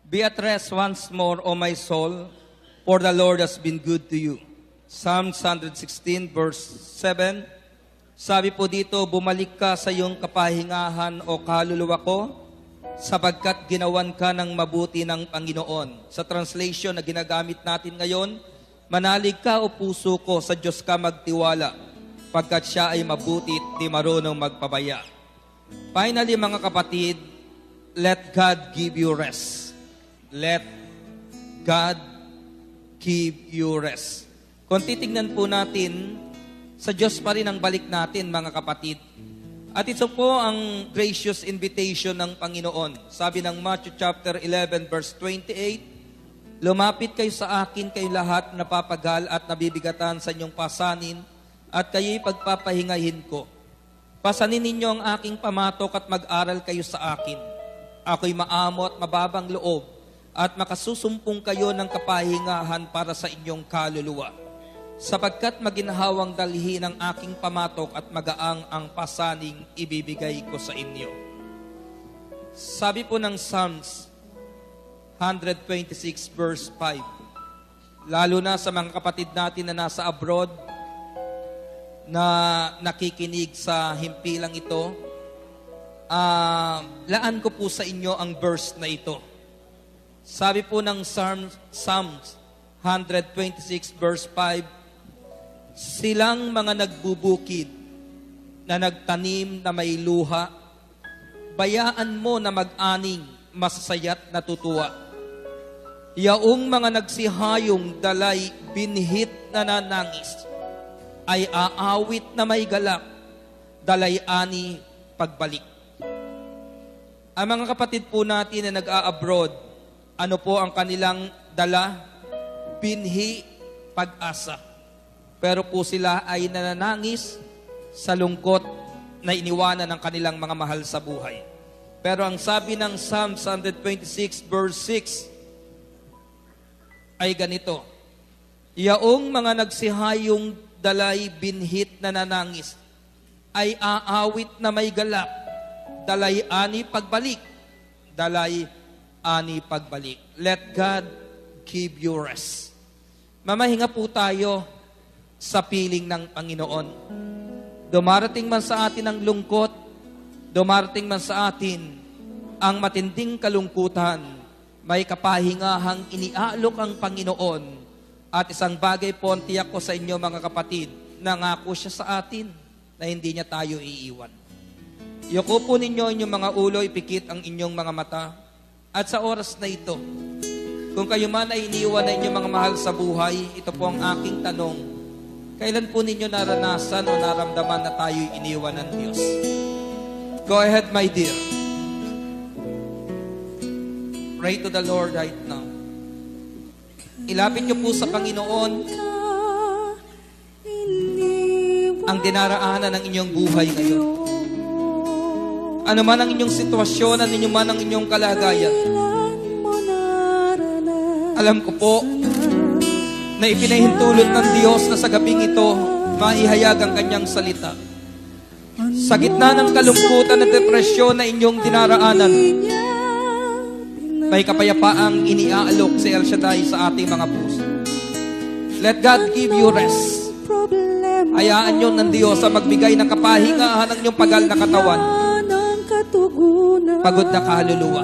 S2: Be at rest once more, O my soul, for the Lord has been good to you. Psalm 116 verse 7, sabi po dito, bumalik ka sa iyong kapahingahan o kaluluwa ko, sapagkat ginawan ka ng mabuti ng Panginoon. Sa translation na ginagamit natin ngayon, manalig ka o puso ko, sa Diyos ka magtiwala, pagkat siya ay mabuti at di marunong magpabaya. Finally, mga kapatid, let God give you rest. Let God give you rest. Kung titignan po natin, sa Diyos pa rin ang balik natin, mga kapatid. At ito po ang gracious invitation ng Panginoon. Sabi ng Matthew chapter 11 verse 28, Lumapit kayo sa akin, kayo lahat na napapagal at nabibigatan sa inyong pasanin, at kayo'y pagpapahingahin ko. Pasanin ninyo ang aking pamatok at mag-aral kayo sa akin. Ako'y maamo at mababang loob, at makasusumpong kayo ng kapahingahan para sa inyong kaluluwa. Sapagkat maginhawang dalhin ang aking pamatok at magaang ang pasaning ibibigay ko sa inyo. Sabi po ng Psalms 126 verse 5, lalo na sa mga kapatid natin na nasa abroad, na nakikinig sa himpilang ito, laan ko po sa inyo ang verse na ito. Sabi po ng Psalms 126 verse 5, silang mga nagbubukid na nagtanim na may luha, bayaan mo na mag-aning, masasaya't natutuwa. Yaong mga nagsihayong dalay binhit na nanangis, ay aawit na may galak, dalay-ani pagbalik. Ang mga kapatid po natin na nag-a-abroad, ano po ang kanilang dala? Binhi, pag-asa. Pero po sila ay nananangis sa lungkot na iniwanan ng kanilang mga mahal sa buhay. Pero ang sabi ng Psalm 126 verse 6 ay ganito, Yaong mga nagsihayong dalay binhit na nanangis, ay aawit na may galak, dalay-ani pagbalik, dalay-ani pagbalik. Let God give you rest. Mamahinga po tayo sa piling ng Panginoon. Dumarating man sa atin ang lungkot, dumarating man sa atin ang matinding kalungkutan, may kapahingahang iniaalok ang Panginoon. At isang bagay po, ang tiyak ko sa inyo mga kapatid, nangako siya sa atin na hindi niya tayo iiwan. Iyoko po ninyo inyong mga ulo, ipikit ang inyong mga mata. At sa oras na ito, kung kayo man ay iniwan na inyong mga mahal sa buhay, ito po ang aking tanong, kailan po ninyo naranasan o naramdaman na tayo'y iniwan ng Diyos? Go ahead, my dear. Pray to the Lord right now. Ilapit niyo po sa Panginoon ang dinaraanan ng inyong buhay ngayon. Ano man ang inyong sitwasyon, ano man ang inyong kalagayan. Alam ko po na ipinahintulot ng Diyos na sa gabing ito, maihayag ang kanyang salita. Sa gitna ng kalungkutan at depresyon na inyong dinaraanan, may kapayapaang iniaalok si El Shaddai sa ating mga puso. Let God give you rest. Hayaan nyo ng Diyos sa magbigay ng kapahingahan ng inyong pagal na katawan, pagod na kaluluwa.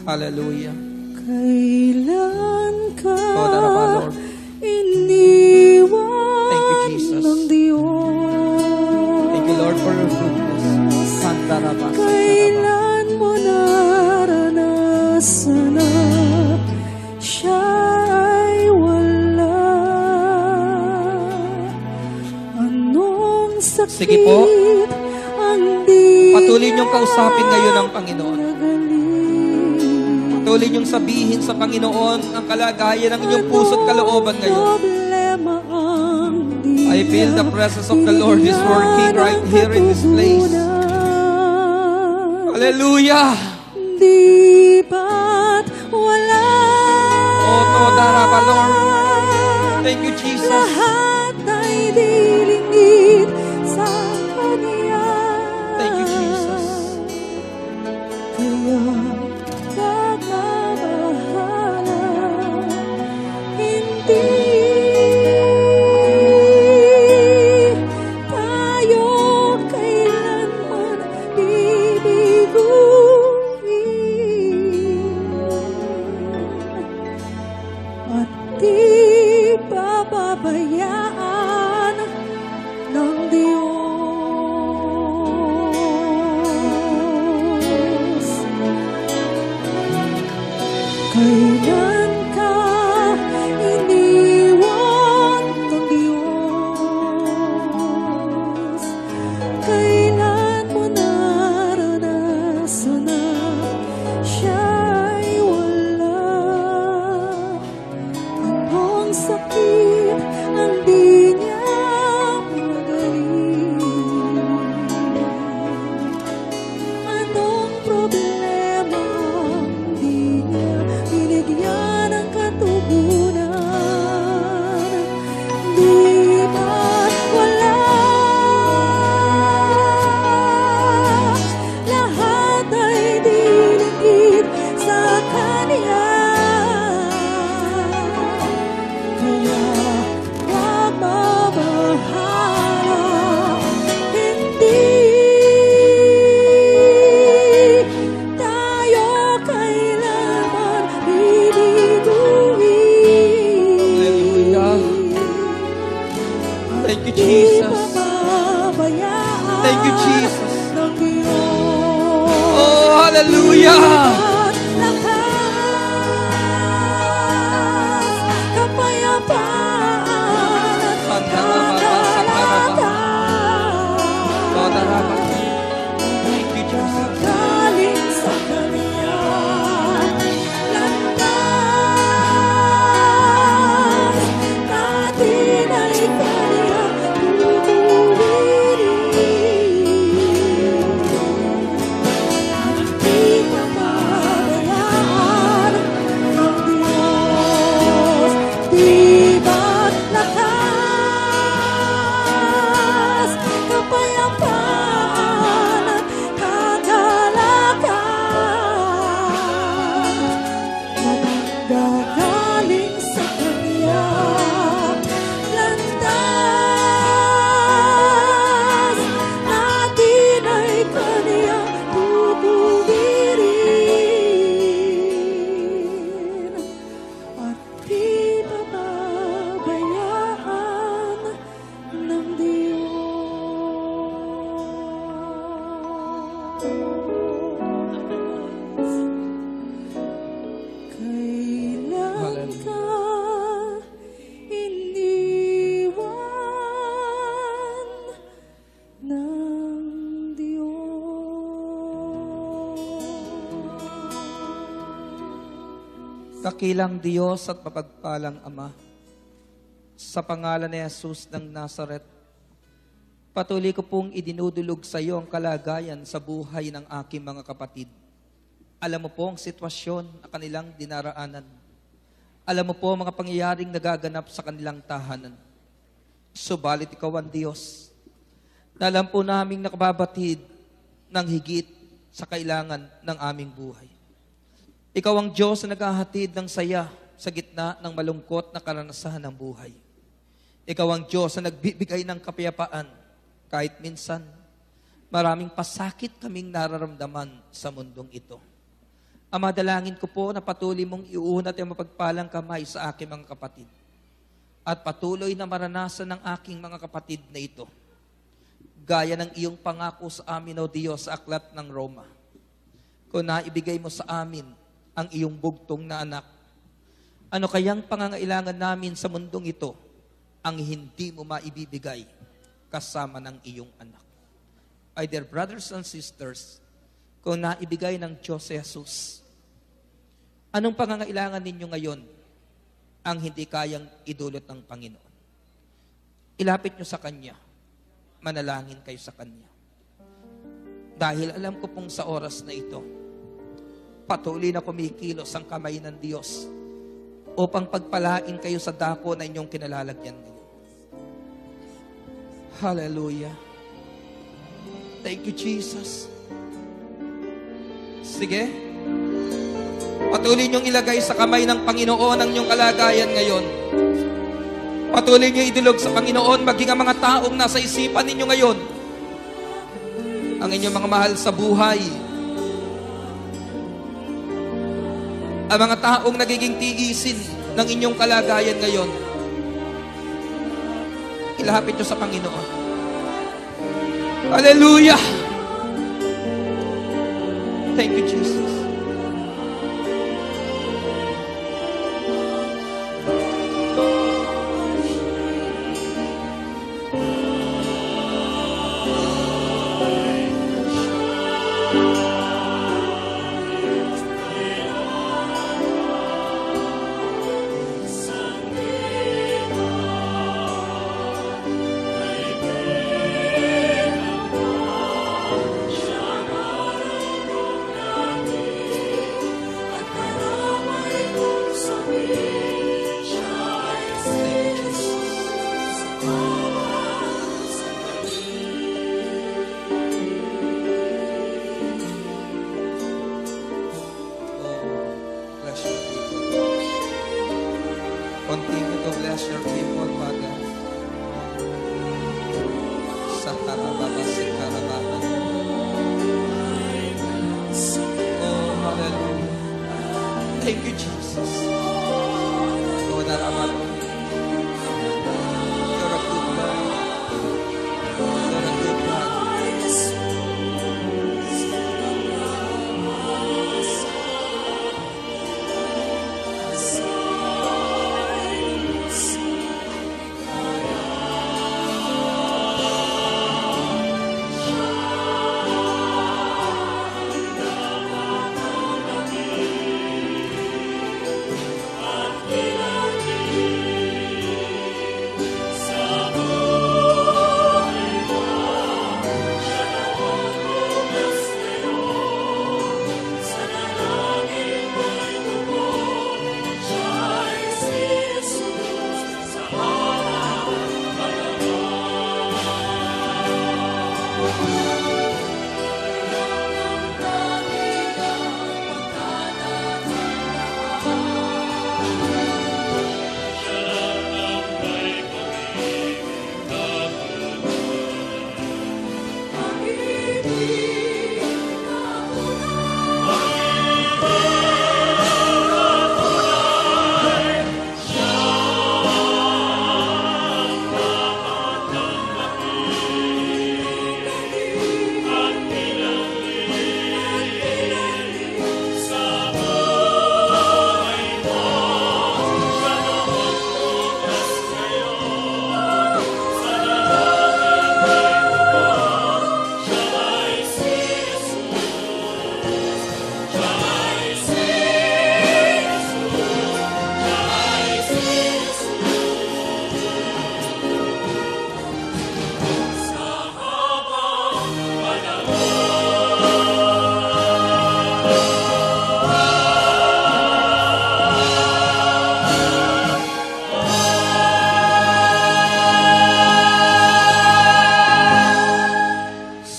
S2: Hallelujah.
S4: Kailan ka
S2: Lord.
S4: iniwan
S2: Thank you, Jesus.
S4: ng Diyos?
S2: Thank you, Lord, for your goodness.
S4: Kailan mo naranasan na siya ay wala? Anong sakit
S2: Sige po.
S4: ang di
S2: Patuloy niyong kausapin ngayon ang Panginoon.
S4: nagaling?
S2: Patuloy niyong sabihin sa Panginoon ang kalagayan ng inyong puso't kalooban ngayon.
S4: Problema ang di
S2: I feel the presence of the Lord is working right here in this place. Hallelujah!
S4: Di ba't wala?
S2: Oto daraba, Lord. Thank you, Jesus.
S4: Lahat ay dilingid
S2: Thank you, Jesus.
S4: Di pababayaan
S2: Thank you, Jesus.
S4: ng Diyos.
S2: Oh, hallelujah!
S4: At lakas, kapayapaan at kagalakan.
S2: Thank you, Jesus.
S4: Galing sa Kanya, landas natin ay Kanya tutuwirin. Di pababayaan ng Diyos, di ba't lakas, kapayapaan at kagalakan. Nagagaling sa Kanya, landas natin ay Kanya tutuwirin. At di pababayaan ng Diyos. Kailan ka iniwan ng Diyos?
S2: Dakilang Diyos at mapagpalang Ama, sa pangalan ni Jesus ng Nazaret, patuloy ko pong idinudulog sa iyo ang kalagayan sa buhay ng aking mga kapatid. Alam mo po ang sitwasyon na kanilang dinaraanan. Alam mo po ang mga pangyayaring nagaganap sa kanilang tahanan. Subalit ikaw ang Diyos na alam po naming nakababatid ng higit sa kailangan ng aming buhay. Ikaw ang Diyos na naghahatid ng saya sa gitna ng malungkot na karanasan ng buhay. Ikaw ang Diyos na nagbibigay ng kapayapaan kahit minsan maraming pasakit kaming nararamdaman sa mundong ito. Ama, dalangin ko po na patuloy mong iuunat ang mapagpalang kamay sa aking mga kapatid at patuloy na maranasan ng aking mga kapatid na ito. Gaya ng iyong pangako sa amin, O Diyos, sa aklat ng Roma. Kung naibigay mo sa amin ang iyong bugtong na anak, ano kayang pangangailangan namin sa mundong ito ang hindi mo maibibigay kasama ng iyong anak? My dear brothers and sisters, kung naibigay ng Diyos si Jesus, anong pangangailangan ninyo ngayon ang hindi kayang idulot ng Panginoon? Ilapit nyo sa Kanya. Manalangin kayo sa Kanya. Dahil alam ko pong sa oras na ito, patuloy na kumikilos ang kamay ng Diyos upang pagpalain kayo sa dako na inyong kinalalagyan ngayon. Hallelujah. Thank you, Jesus. Sige. Patuloy niyong ilagay sa kamay ng Panginoon ang inyong kalagayan ngayon. Patuloy niyo idulog sa Panginoon maging ang mga taong nasa isipan ninyo ngayon. Ang inyong mga mahal sa buhay. Ang mga taong nagiging tiisin ng inyong kalagayan ngayon. Ilapit niyo sa Panginoon. Hallelujah! Thank you, Jesus. Continue to bless your people, Father. Sa karababa, si karababa. Oh, hallelujah. Thank you, Jesus. Lord, you're a good God.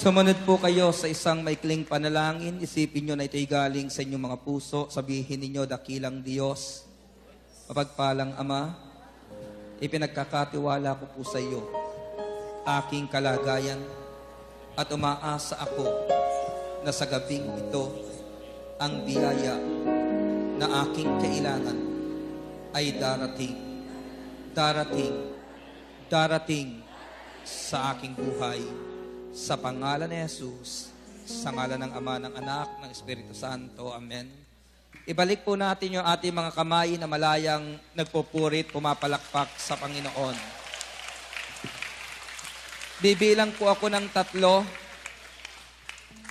S2: Sumunod po kayo sa isang maikling panalangin. Isipin nyo na ito'y galing sa inyong mga puso. Sabihin ninyo, dakilang Diyos, mapagpalang Ama, ipinagkakatiwala ko po sa iyo aking kalagayan at umaasa ako na sa gabing ito ang biyaya na aking kailangan ay darating sa aking buhay. Sa pangalan ni Jesus, sa ngalan ng Ama, ng Anak, ng Espiritu Santo. Amen. Ibalik po natin yung ating mga kamay na malayang nagpupurit, pumapalakpak sa Panginoon. Bibilang po ako ng 3.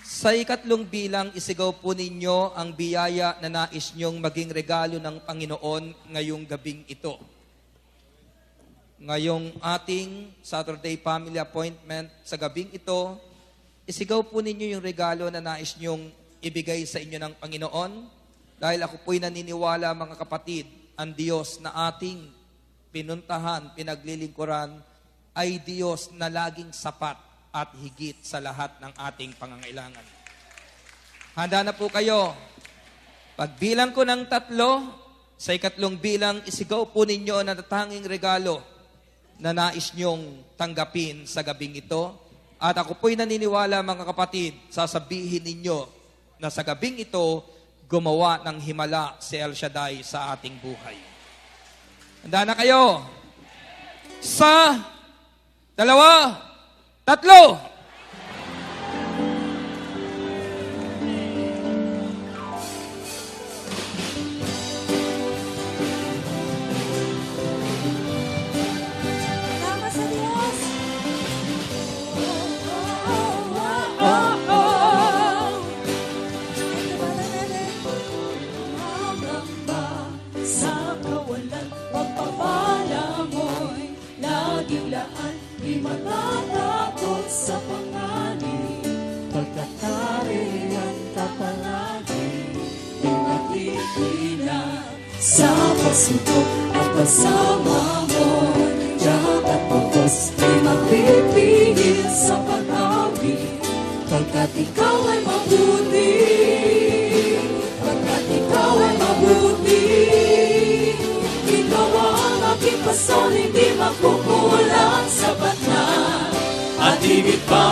S2: Sa ikatlong bilang, isigaw po ninyo ang biyaya na nais nyong maging regalo ng Panginoon ngayong gabing ito. Ngayong ating Saturday family appointment sa gabing ito, isigaw po ninyo yung regalo na nais nyong ibigay sa inyo ng Panginoon. Dahil ako po'y naniniwala, mga kapatid, ang Diyos na ating pinuntahan, pinaglilingkuran, ay Diyos na laging sapat at higit sa lahat ng ating pangangailangan. Handa na po kayo. Pagbilang ko ng 3, sa ikatlong bilang, isigaw po ninyo na tatanging regalo na nais nyong tanggapin sa gabing ito. At ako po'y naniniwala, mga kapatid, sasabihin ninyo na sa gabing ito, gumawa ng himala si El Shaddai sa ating buhay. Handa na kayo? 1, 2, 3.
S4: Salamat sa Diyos.
S3: Sa kawalan, pagpapala mo'y laging laan, di matatakot sa panganib. Pagkatari at kapalagi, di matitila sa pagsubok at pasama mo'y tiyak at pagkos, di mapipigil sa pag-awi. Pagkat ikaw ay mabuti, pagkat ikaw ay mabuti, ikaw ang aking pason, hindi makukulang, sapat na at higit pa